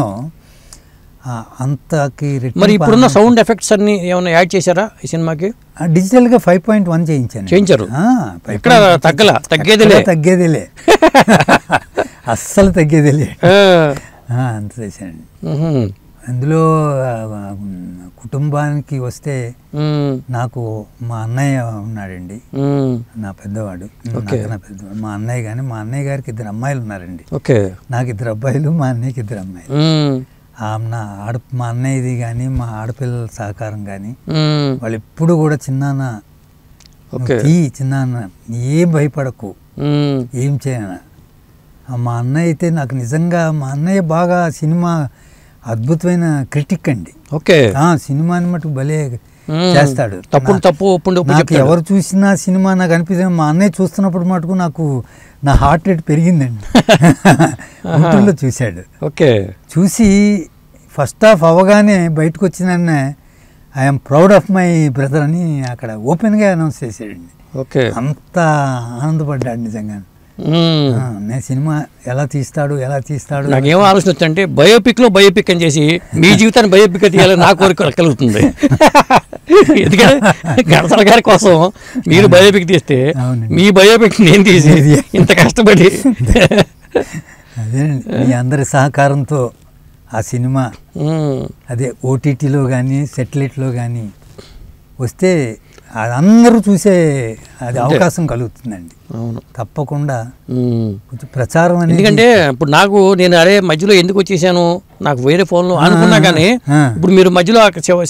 అంతకి. మరి ఇప్పుడున్న సౌండ్ ఎఫెక్ట్స్ అన్ని ఏమైనా యాడ్ చేశారా ఈ సినిమాకి? డిజిటల్గా 5.1 చేయించారు. ఇక్కడ తగ్గేదేలే అస్సలు తగ్గేదేలే అంత చేశానండి. అందులో కుటుంబానికి వస్తే నాకు మా అన్నయ్య ఉన్నాడండి, నా పెద్దవాడు. మా అన్నయ్య కానీ మా అన్నయ్య గారికి 2 అమ్మాయిలు ఉన్నారండి. నాకు 2 అబ్బాయిలు, మా అన్నయ్యకి 2 అమ్మాయిలు. మా అన్నయ్యది కానీ మా ఆడపిల్లల సహకారం కానీ వాళ్ళు ఎప్పుడు కూడా చిన్నాన్న ఏం భయపడకు, ఏం చేయను. మా అన్నయ్య అయితే నాకు నిజంగా, మా అన్నయ్య బాగా సినిమా అద్భుతమైన క్రిటిక్ అండి. సినిమాని మటుకు భలే చేస్తాడు. నాకు ఎవరు చూసినా సినిమా నాకు అనిపిస్తుంది, మా అన్నయ్య చూస్తున్నప్పుడు మటుకు నాకు నా హార్ట్ రేట్ పెరిగిందండి. గుంటూరులో చూశాడు. చూసి ఫస్ట్ హాఫ్ అవగానే బయటకు వచ్చిన I'm proud of my brother అని అక్కడ ఓపెన్గా అనౌన్స్ చేశాడండి. అంత ఆనందపడ్డాడు నిజంగా. నేను సినిమా ఎలా తీస్తాడు నాకేమో ఆలోచన వచ్చంటే బయోపిక్ లో బయోపిక్ అని చేసి మీ జీవితాన్ని బయోపిక్ తీయాలని నా కోరిక కలుగుతుంది. ఎందుకంటే ఘంటసాల గారి కోసం మీరు బయోపిక్ తీస్తే మీ బయోపిక్ నేను తీసి ఇంత కష్టపడి అదేనండి మీ అందరి సహకారంతో ఆ సినిమా అదే ఓటీటీలో కానీ సెటిలైట్లో కానీ వస్తే అందరూ చూసే అది అవకాశం కలుగుతుందండి. అవును, తప్పకుండా కొంచెం ప్రచారం అనేది. ఎందుకంటే ఇప్పుడు నేను అరే మధ్యలో ఎందుకు వచ్చేసాను, నాకు వేరే ఫోన్లో అనుకున్నా కానీ ఇప్పుడు మీరు మధ్యలో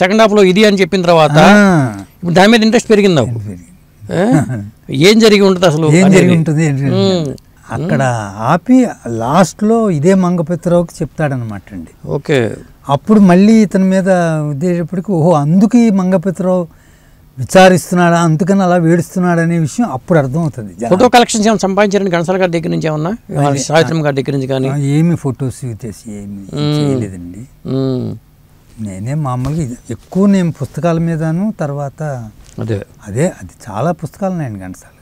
సెకండ్ హాఫ్లో ఇది అని చెప్పిన తర్వాత ఇప్పుడు దాని మీద ఇంట్రెస్ట్ పెరిగింది నాకు. ఏం జరిగి ఉంటుంది అసలు, ఏం జరిగి ఉంటుంది అక్కడ ఆపి లాస్ట్లో ఇదే మంగపతిరావుకి చెప్తాడనమాట అండి. అప్పుడు మళ్ళీ ఇతని మీద ఉద్దేశపడికి అందుకు ఈ మంగపతిరావు విచారిస్తున్నాడా, అందుకని అలా వేడుస్తున్నాడు అనే విషయం అప్పుడు అర్థమవుతుంది. ఫోటో కలెక్షన్స్ ఏమైనా సంపాదించారండి ఘంటసాల గారి దగ్గర నుంచి, ఏమన్నా సావిత్రమ్మ గారి దగ్గర నుంచి? కానీ ఏమి ఫొటోస్ చేసి ఏమి చేయలేదండి. నేనే మామూలుగా ఎక్కువ నేను పుస్తకాల మీదను, తర్వాత అది చాలా పుస్తకాలు ఉన్నాయండి ఘంటసాల.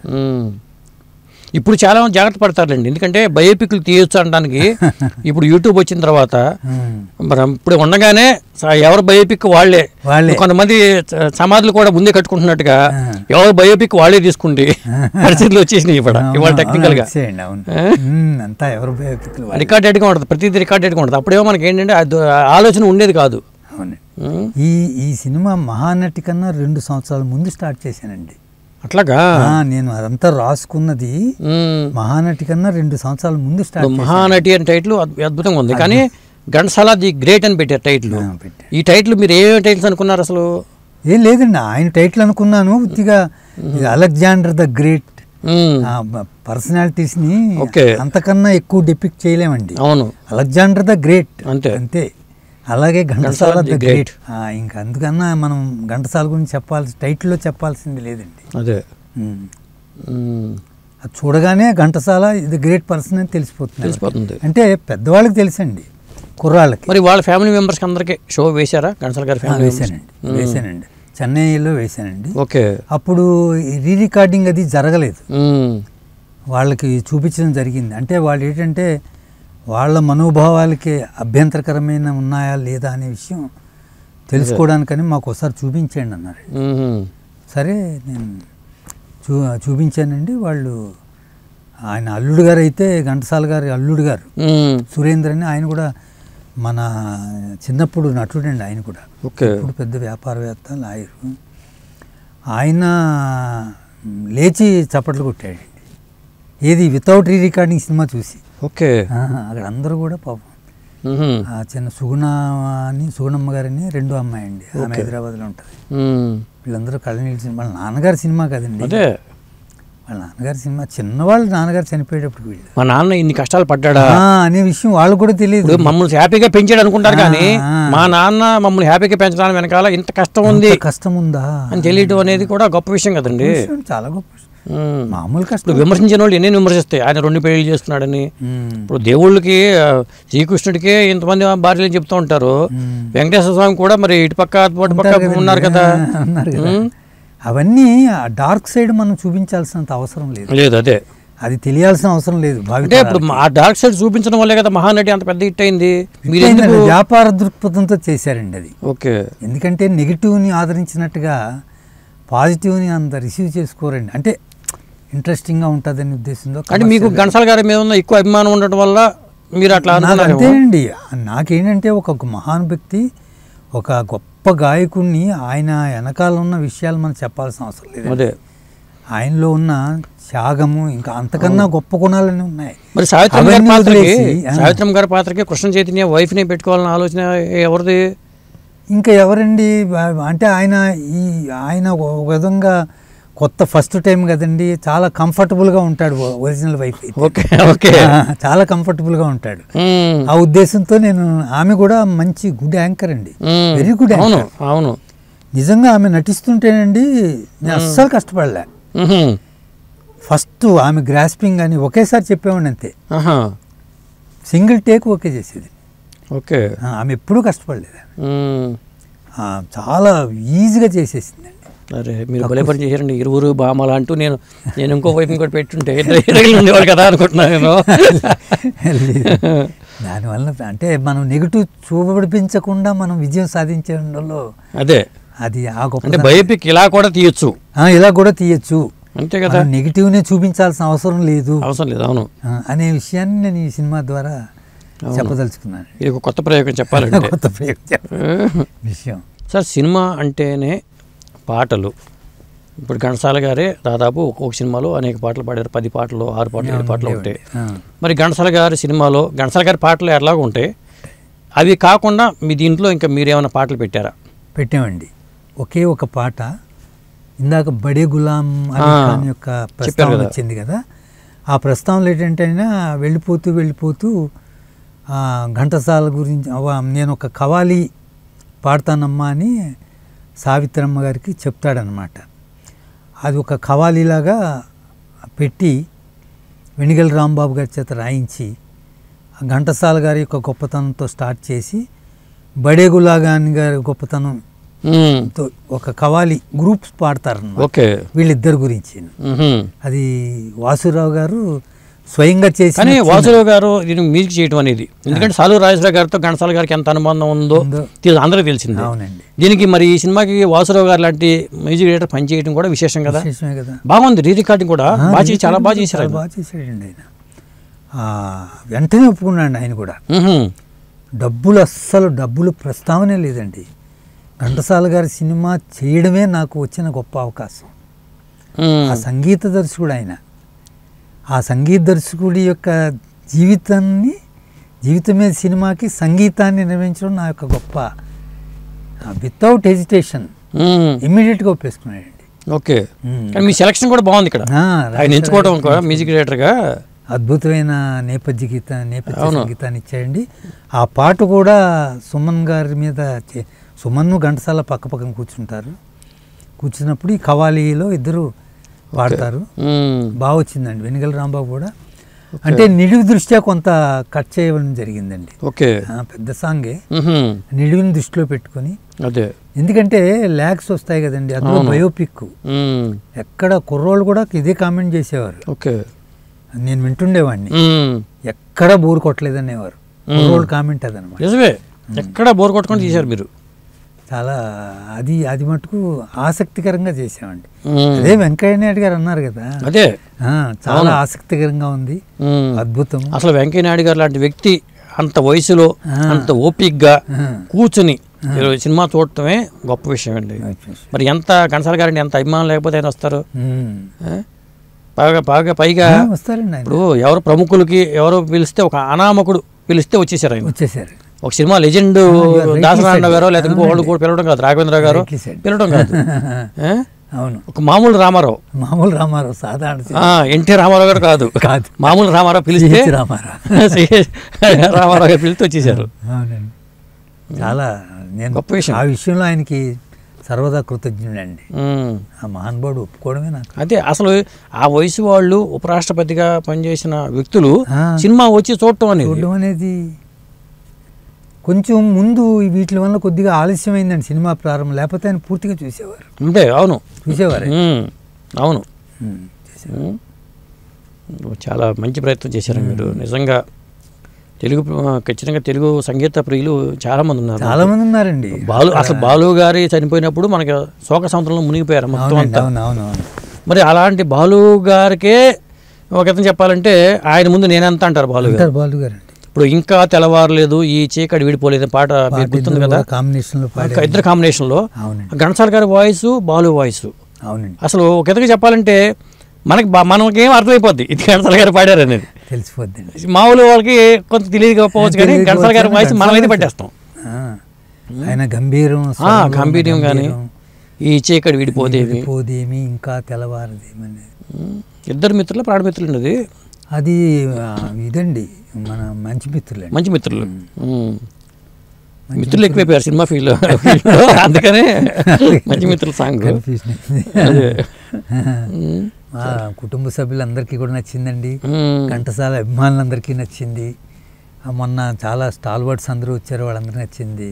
ఇప్పుడు చాలా జాగ్రత్త పడతారులేండి, ఎందుకంటే బయోపిక్లు తీయొచ్చు అనడానికి ఇప్పుడు యూట్యూబ్ వచ్చిన తర్వాత మరి ఇప్పుడు ఉండగానే ఎవరు బయోపిక్ వాళ్ళే, కొంతమంది సమాధులు కూడా ముందే కట్టుకుంటున్నట్టుగా ఎవరు బయోపిక్ వాళ్ళే తీసుకుంటే పరిస్థితులు వచ్చేసినాయి. ఇవాళ టెక్నికల్ గా రికార్డెడ్ గా ఉంటుంది, ప్రతిదీ రికార్డెడ్ గా ఉంటుంది. అప్పుడేమో మనకి ఏంటంటే ఆలోచన ఉండేది కాదు. ఈ సినిమా మహానటి కన్నా 2 సంవత్సరాల ముందు స్టార్ట్ చేశానండి. అట్లాగా నేను అదంతా రాసుకున్నది మహానటి కన్నా 2 సంవత్సరాల ముందు స్టార్ట్. మహానటి అనే టైటిల్ అద్భుతంగా ఉంది, కానీ ఘంటసాల ది గ్రేట్ అని పెట్టారు టైటిల్. ఈ టైటిల్ మీరు ఏమేమి టైటిల్స్ అనుకున్నారు అసలు? ఏం లేదండి, ఆయన టైటిల్ అనుకున్నాను. ఉత్తిగా అలెగ్జాండర్ ద గ్రేట్ పర్సనాలిటీస్ ని అంతకన్నా ఎక్కువ డిపిక్ట్ చేయలేమండి. అవును, అలెగ్జాండర్ ద గ్రేట్ అంతే అంతే. అలాగే ఘంటసాల ద గ్రేట్. ఇంకా అందుకన్నా మనం ఘంటసాల గురించి టైటిల్లో చెప్పాల్సింది లేదండి. అదే అది చూడగానే ఘంటసాల ఇది గ్రేట్ పర్సన్ అని తెలిసిపోతుంది. అంటే పెద్దవాళ్ళకి తెలుసండి, కుర్రాళ్ళకి. మరి వాళ్ళ ఫ్యామిలీ మెంబర్స్ అందరికీ షో వేశారా ఘంటసాల గారి ఫ్యామిలీ? వేసానండి, చెన్నైలో వేసానండి. ఓకే. అప్పుడు రీ రికార్డింగ్ అది జరగలేదు, వాళ్ళకి చూపించడం జరిగింది. అంటే వాళ్ళు ఏంటంటే వాళ్ళ మనోభావాలకి అభ్యంతరకరమైన ఉన్నాయా లేదా అనే విషయం తెలుసుకోవడానికని మాకు ఒకసారి చూపించండి అన్నారు. సరే నేను చూపించానండి. వాళ్ళు ఆయన అల్లుడు గారు అయితే ఘంటసాల గారి అల్లుడు గారు సురేంద్ర అని, ఆయన కూడా మన చిన్నప్పుడు నటుడండి. ఆయన కూడా ఇప్పుడు పెద్ద వ్యాపారవేత్త, లాయరు. ఆయన లేచి చప్పట్లు కొట్టాడు ఏది వితౌట్ రీ రికార్డింగ్ సినిమా చూసి. ఓకే. అక్కడ అందరూ కూడా పాపం చిన్న సుగుణమ్మ గారని రెండో అమ్మాయి అండి, ఆమె హైదరాబాద్లో ఉంటుంది. వీళ్ళందరూ కళ్ళ నిలిచి వాళ్ళ నాన్నగారి సినిమా కదండి, వాళ్ళ నాన్నగారి సినిమా. చిన్నవాళ్ళు నాన్నగారు చనిపోయేటప్పుడు వీళ్ళు మా నాన్న ఇన్ని కష్టాలు పడ్డాడా అనే విషయం వాళ్ళు కూడా తెలియదు. మమ్మల్ని హ్యాపీగా పెంచాడు అనుకుంటారు, కానీ మా నాన్న మమ్మల్ని హ్యాపీగా పెంచడానికి వెనకాల ఇంత కష్టం ఉందా అని తెలియటం అనేది కూడా గొప్ప విషయం కదండి, చాలా గొప్ప విషయం. మామూలు కష్టం. విమర్శించిన వాళ్ళు ఎన్ని విమర్శిస్తాయి, ఆయన 2 పెళ్లి చేస్తున్నాడని. ఇప్పుడు దేవుళ్ళకి శ్రీకృష్ణుడికి ఇంతమంది భార్యలు చెప్తూ ఉంటారు, వెంకటేశ్వర స్వామి కూడా మరి ఇటుపక్క అటుపక్క ఉన్నారు కదా. అవన్నీ డార్క్ సైడ్ మనం చూపించాల్సినంత అవసరం లేదు. అదే అది తెలియాల్సిన అవసరం లేదు. అంటే ఇప్పుడు ఆ డార్క్ సైడ్ చూపించడం వల్లే కదా మహానటి అంత పెద్ద హిట్ అయింది. వ్యాపార దృక్పథంతో చేశారండి అది. ఓకే. ఎందుకంటే నెగిటివ్ని ఆదరించినట్టుగా పాజిటివ్ని అంత రిసీవ్ చేసుకోరండి. అంటే ఇంట్రెస్టింగ్గా ఉంటుందని ఉద్దేశంతో. అంటే మీకు ఘంటసాల గారి మీద ఉన్న ఎక్కువ అభిమానం ఉండటం వల్ల మీరు అట్లా అంతేనండి. నాకేంటంటే ఒక మహాన్ వ్యక్తి, ఒక గొప్ప గాయకుడిని, ఆయన వెనకాల ఉన్న విషయాలు మనం చెప్పాల్సిన అవసరం లేదు. అదే ఆయనలో ఉన్న త్యాగము ఇంకా అంతకన్నా గొప్ప గుణాలన్నీ ఉన్నాయి. మరి సావిత్రమ్మ గారి పాత్రకి కృష్ణ చైతన్య వైఫ్ని పెట్టుకోవాలన్న ఆలోచన ఎవరిది? ఇంకా ఎవరండి అంటే ఆయన ఒక విధంగా కొత్త ఫస్ట్ టైం కదండి, చాలా కంఫర్టబుల్గా ఉంటాడు ఒరిజినల్ వైఫ్. ఓకే. చాలా కంఫర్టబుల్గా ఉంటాడు. ఆ ఉద్దేశంతో ఆమె కూడా మంచి గుడ్ యాంకర్ అండి, వెరీ గుడ్ యాంకర్. అవును, నిజంగా ఆమె నటిస్తుంటేనండి నేను అస్సలు కష్టపడలే. ఫస్ట్ ఆమె గ్రాస్పింగ్ అని ఒకేసారి చెప్పేవాడిని అంతే, సింగిల్ టేక్ ఓకే చేసేది. ఓకే. ఆమె ఎప్పుడూ కష్టపడలేదు, చాలా ఈజీగా చేసేసిందండి. అరే మీరు భలే పని చేశారండి, ఇరువురు బామలా అంటూ. నేను ఇంకో వైపు ఇంకోటి పెట్టుంటే ఉండేవాళ్ళు కదా అనుకుంటున్నాను నేను. దానివల్ల అంటే మనం నెగిటివ్ చూపించకుండా మనం విజయం సాధించడంలో అదే అది ఆ గొప్ప. అంటే బయోపిక్ ఇలా కూడా తీయొచ్చు, అంతే కదా. నెగిటివ్నే చూపించాల్సిన అవసరం లేదు. అవును అనే విషయాన్ని నేను ఈ సినిమా ద్వారా చెప్పదలుచుకున్నాను. ఇది ఒక కొత్త ప్రయోగం చెప్పాలంటే. కొత్త ప్రయోగం విషయం సార్. సినిమా అంటేనే పాటలు. ఇప్పుడు ఘంటసాల గారే దాదాపు ఒక్కొక్క సినిమాలో అనేక పాటలు పాడారు, 10 పాటలు 6 పాటలు 7 పాటలు ఉంటాయి. మరి ఘంటసాల గారి సినిమాలో ఘంటసాల గారి పాటలు ఎలాగ ఉంటాయి? అవి కాకుండా మీ దీంట్లో ఇంకా మీరేమైనా పాటలు పెట్టారా? పెట్టామండి. ఒకే ఒక పాట ఇందాక బడే గులాం అలీ ఖాన్ యొక్క ప్రస్తావన వచ్చింది కదా, ఆ ప్రస్తావనలు ఏంటంటే వెళ్ళిపోతూ ఘంటసాల గురించి నేను ఒక కవాలి పాడతానమ్మా అని సావిత్రమ్మ గారికి చెప్తాడనమాట. అది ఒక కవాలీలాగా పెట్టి వెనిగల్ రాంబాబు గారి చేత రాయించి ఘంటసాల గారి యొక్క గొప్పతనంతో స్టార్ట్ చేసి బడే గులాం గారి గొప్పతనం ఒక కవాలి గ్రూప్స్ పాడతారన్నమాట వీళ్ళిద్దరి గురించి. అది వాసురావు గారు స్వయంగా చేసి. కానీ వాసురావు గారు దీన్ని మ్యూజిక్ చేయడం అనేది, ఎందుకంటే సాలూరు రాజేశ్వరరావు గారితో ఘంటసాల గారికి ఎంత అనుబంధం ఉందో అందరికీ తెలిసింది. అవునండి. దీనికి మరి ఈ సినిమాకి వాసురావు గారు లాంటి మ్యూజిక్ డైరెక్టర్ పనిచేయడం కూడా విశేషం కదా. బాగుంది, రీ రికార్డింగ్ కూడా చాలా బాగా చేశారు. బాగా చేశాడండి ఆయన. వెంటనే ఒప్పుకున్నాడు ఆయన కూడా. డబ్బులు ప్రస్తావనే లేదండి. ఘంటసాల గారి సినిమా చేయడమే నాకు వచ్చిన గొప్ప అవకాశం. ఆ సంగీత దర్శకుడు ఆయన. ఆ సంగీత దర్శకుడి యొక్క జీవితమే సినిమాకి సంగీతాన్ని నిర్మించడం నా యొక్క గొప్ప. వితౌట్ హెజిటేషన్ ఇమ్మీడియట్గా ఒప్పేసుకున్నాడండి. ఓకే, మీ సెలక్షన్ కూడా బాగుంది ఇక్కడ, ఆయన ఎంచుకోవడం కూడా మ్యూజిక్ డైరెక్టర్గా. అద్భుతమైన నేపథ్య సంగీతాన్ని ఇచ్చాడండి. ఆ పాట కూడా సుమన్ గారి మీద, సుమన్ ఘంటసాల పక్కన కూర్చున్నప్పుడు ఈ కవాలీలో ఇద్దరు పాడతారు. బాగా వచ్చిందండి. వెనిగల రాంబాబు కూడా అంటే నిడివి దృష్ట్యా కొంత కట్ చేయడం జరిగిందండి. ఓకే, పెద్ద సాంగే నిడివిని దృష్టిలో పెట్టుకుని. అదే, ఎందుకంటే ల్యాగ్స్ వస్తాయి కదండి, అందులో బయోపిక్. ఎక్కడ కుర్రోళ్ళు కూడా ఇదే కామెంట్ చేసేవారు. ఓకే, నేను వింటుండేవాడిని, ఎక్కడ బోర్ కొట్టలేదనేవారు. కుర్రోళ్ళు కామెంట్ అదనమాట. నిజమే, ఎక్కడ బోర్ కొట్టుకొని తీశారు మీరు. చాలా అది మటుకు ఆసక్తికరంగా చేసామండి. అదే వెంకయ్య నాయుడు గారు అన్నారు కదా, అదే చాలా ఆసక్తికరంగా ఉంది, అద్భుతం. అసలు వెంకయ్య నాయుడు గారు లాంటి వ్యక్తి అంత వయసులో అంత ఓపిక్గా కూర్చుని సినిమా చూడటమే గొప్ప విషయం అండి. మరి ఎంత ఘంటసాల గారిని ఎంత అభిమానం లేకపోతే ఆయన వస్తారు. పైగా వస్తారండి. ఇప్పుడు ఎవరు ప్రముఖులకి ఎవరో పిలిస్తే, ఒక అనామకుడు పిలిస్తే వచ్చేసారు ఆయన. ఒక సినిమా లెజెండ్ దాసనారాయణ గారో లేదా ఇంకో వాళ్ళు కూడా పిలవడం కాదు, రాఘవేంద్ర గారు పిలవడం కాదు, అవును, ఒక మామూలు రామారావు సాధారణ ఎన్టీ రామారావు గారు కాదు, మామూలు రామారావు పిలిస్తే రామారావు గారు పిలిస్తే వచ్చేసారు. అవునండి, చాలా నేను గొప్ప విషయం. ఆ విషయంలో ఆయనకి సర్వదా కృతజ్ఞుడండి. ఆ మహానుభావుడు ఒప్పుకోవడమే నాకు. అదే, అసలు ఆ వయసు వాళ్ళు ఉపరాష్ట్రపతిగా పనిచేసిన వ్యక్తులు సినిమా వచ్చి చూడటం అనేది కొంచెం ముందు వీటి వల్ల కొద్దిగా ఆలస్యమైందండి సినిమా ప్రారంభం, లేకపోతే ఆయన పూర్తిగా చూసేవారు. అంటే అవును, చూసేవారు. అవును, చాలా మంచి ప్రయత్నం చేశారు మీరు. నిజంగా ఖచ్చితంగా తెలుగు సంగీత ప్రియులు చాలా మంది ఉన్నారండి. అసలు బాలు గారి చనిపోయినప్పుడు మనకి శోక సముద్రంలో మునిగిపోయారు మొత్తం అంతా. మరి అలాంటి బాలు గారికే ఒక ఇతను చెప్పాలంటే ఆయన ముందు నేనెంత అంటారు బాలు గారు. ఇప్పుడు ఇంకా తెల్లవారలేదు, ఈ చీకటి విడిపోలేదు పాట మీకు గుర్తుంది కదా, ఇద్దరు కాంబినేషన్లో. ఘంటసాల గారి వాయిస్, బాలు వాయిస్. అసలు ఒక ఇతనికి చెప్పాలంటే మనకేం అర్థమైపోద్ది ఇది ఘంటసాల గారు పాడారు అనేది, తెలిసిపోద్ది. మామూలు వాళ్ళకి కొంత తెలియకపోవచ్చు, కానీ ఘంటసాల గారి వాయిస్ మనం అయితే పట్టేస్తాం. ఆయన గంభీర్యం కానీ ఈ చీకటి విడిపోదేమి, ఇంకా తెల్లవారదేమనేది. ఇద్దరు మిత్రులు, ప్రాణమిత్రులు ఉన్నది అది ఇదండి, మన మంచి మిత్రులు. మిత్రులు ఎక్కువైపోయారు సినిమా ఫీల్డ్, అందుకనే మంచి మిత్రుల సాంగ్. మా కుటుంబ సభ్యులందరికీ కూడా నచ్చిందండి, ఘంటసాల అభిమానులందరికీ నచ్చింది. మొన్న చాలా స్టాల్వర్డ్స్ అందరూ వచ్చారు, వాళ్ళందరికీ నచ్చింది.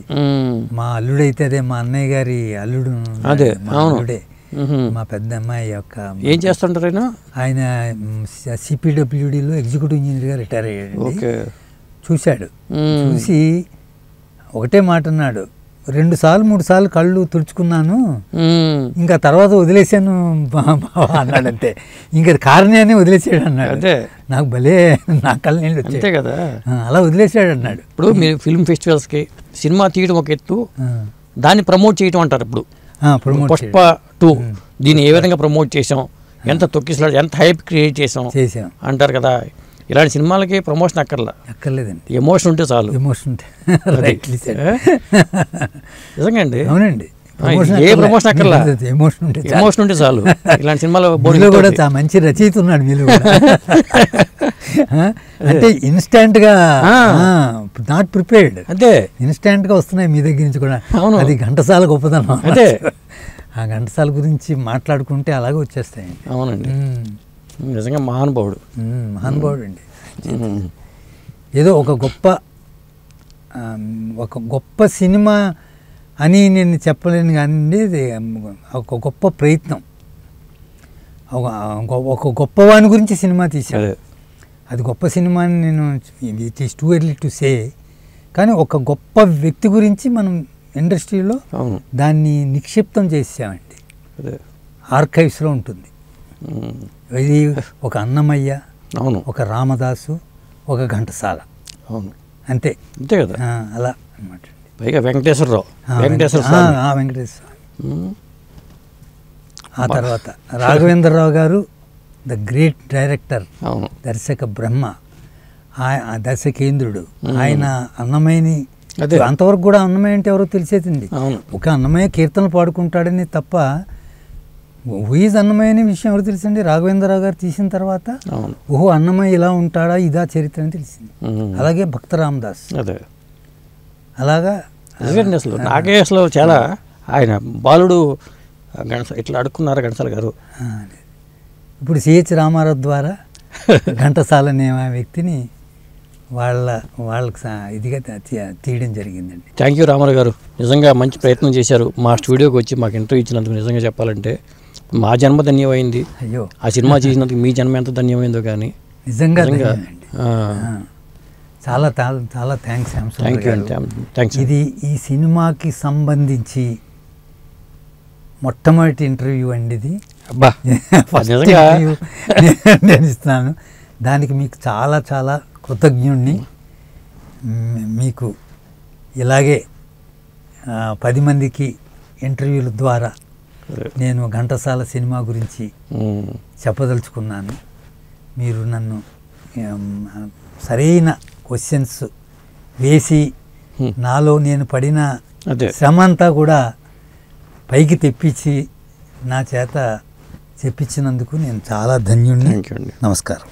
మా అల్లుడైతే అదే మా అన్నయ్య గారి అల్లుడు, అల్లుడే మా పెద్ద అమ్మాయి యొక్క. ఏం చేస్తుంటారు ఆయన సిపిడబ్ల్యూడిలో ఎగ్జిక్యూటివ్ ఇంజనీర్గా రిటైర్ అయ్యాడు. చూశాడు, చూసి ఒకటే మాట అన్నాడు, 2 సార్లు 3 సార్లు కళ్ళు తుడుచుకున్నాను, ఇంకా తర్వాత వదిలేసాను అన్నాడు. అంతే, ఇంకా కారణాన్ని వదిలేసాడు అన్నాడు. నాకు భలే నా కళ్ళు నీళ్ళు వచ్చాయి కదా, అలా వదిలేసాడు అన్నాడు. ఇప్పుడు మీరు ఫిల్మ్ ఫెస్టివల్స్కి సినిమా తీయడం ఒక ఎత్తు, దాన్ని ప్రమోట్ చేయడం అంటారు. ఇప్పుడు పుష్ప 2 దీన్ని ఏ విధంగా ప్రమోట్ చేసాం, ఎంత తొక్కిసలాడు, ఎంత హైప్ క్రియేట్ చేసాం అంటారు కదా. ఇలాంటి సినిమాలకి ప్రమోషన్ అక్కర్లేదండి, ఎమోషన్ ఉంటే చాలు. నిజంగా అండి, అవునండి, ఏ ప్రమోషన్ అక్కర్లా, ఎమోషన్ ఉంటే చాలు. ఇలాంటి సినిమాలో కూడా మంచి రచయిత ఉన్నాడు మీరు, అంటే ఇన్స్టాంట్ గా, నాట్ ప్రిపేర్డ్, అదే ఇన్స్టాంట్ గా వస్తున్నాయి మీ దగ్గర నుంచి కూడా. అది ఘంటసాల గొప్పదనం. అదే, ఆ ఘంటసాల గురించి మాట్లాడుకుంటే అలాగే వచ్చేస్తాయండి. అవునండి, నిజంగా మహానుభావుడు అండి. ఏదో ఒక గొప్ప సినిమా అని నేను చెప్పలేను, కానీ ఒక గొప్ప ప్రయత్నం, ఒక గొప్పవాని గురించి సినిమా తీశాడు. అది గొప్ప సినిమా అని నేను, it is too early to say, కానీ ఒక గొప్ప వ్యక్తి గురించి మనం ఇండస్ట్రీలో దాన్ని నిక్షిప్తం చేసామండి. ఆర్కైవ్స్లో ఉంటుంది. ఇది ఒక అన్నమయ్య, ఒక రామదాసు, ఒక ఘంటసాల, అంతే కదా, అలా అన్నమాట. పైగా వెంకటేశ్వరరావు. ఆ తర్వాత రాఘవేంద్రరావు గారు ద గ్రేట్ డైరెక్టర్, అవును దర్శక బ్రహ్మ, దర్శకేంద్రుడు. ఆయన అన్నమయ్యని అదే. అంతవరకు కూడా అన్నమయ్య అంటే ఎవరో తెలిసేదండి. అవును ఒక అన్నమయ్య కీర్తనలు పాడుకుంటాడని తప్ప హూఈజ్ అన్నమయ్య అనే విషయం ఎవరు తెలిసింది? రాఘవేంద్రరావు గారు తీసిన తర్వాత అవును ఓహో అన్నమయ్య ఇలా ఉంటాడా, ఇదా చరిత్ర అని తెలిసింది. అలాగే భక్త రామదాస్, అదే అలాగా నిజంగా అసలు నాకే అసలు చాలా ఆయన బాలుడు ఇట్లా అడుక్కున్నారు ఘంటసాల గారు. ఇప్పుడు సిహెచ్ రామారావు ద్వారా ఘంటసాల అనే వ్యక్తిని వాళ్ళకి ఇదిగా తీయడం జరిగిందండి. థ్యాంక్ యూ రామారావు గారు, నిజంగా మంచి ప్రయత్నం చేశారు. మా స్టూడియోకి వచ్చి మాకు ఇంటర్వ్యూ ఇచ్చినందుకు నిజంగా చెప్పాలంటే మా జన్మ ధన్యమైంది. అయ్యో, ఆ సినిమా చేసినందుకు మీ జన్మ ఎంత ధన్యమైందో కానీ నిజంగా చాలా చాలా చాలా థ్యాంక్స్. థ్యాంక్ యూ అండి, థ్యాంక్స్. ఇది ఈ సినిమాకి సంబంధించి మొట్టమొదటి ఇంటర్వ్యూ అండి ఇది. అబ్బా ఫస్ట్ నిజంగా ఇంటర్వ్యూ నేను ఇస్తున్నాను. దానికి మీకు చాలా చాలా కృతజ్ఞుణ్ణి. మీకు ఇలాగే 10 మందికి ఇంటర్వ్యూల ద్వారా నేను ఘంటసాల సినిమా గురించి చెప్పదలుచుకున్నాను. మీరు నన్ను సరైన క్వశ్చన్స్ వేసి నాలో నేను పడిన శ్రమ అంతా కూడా పైకి తెప్పించి నా చేత చెప్పించినందుకు నేను చాలా ధన్యుణ్ణి. థ్యాంక్ యూ అండి. నమస్కారం.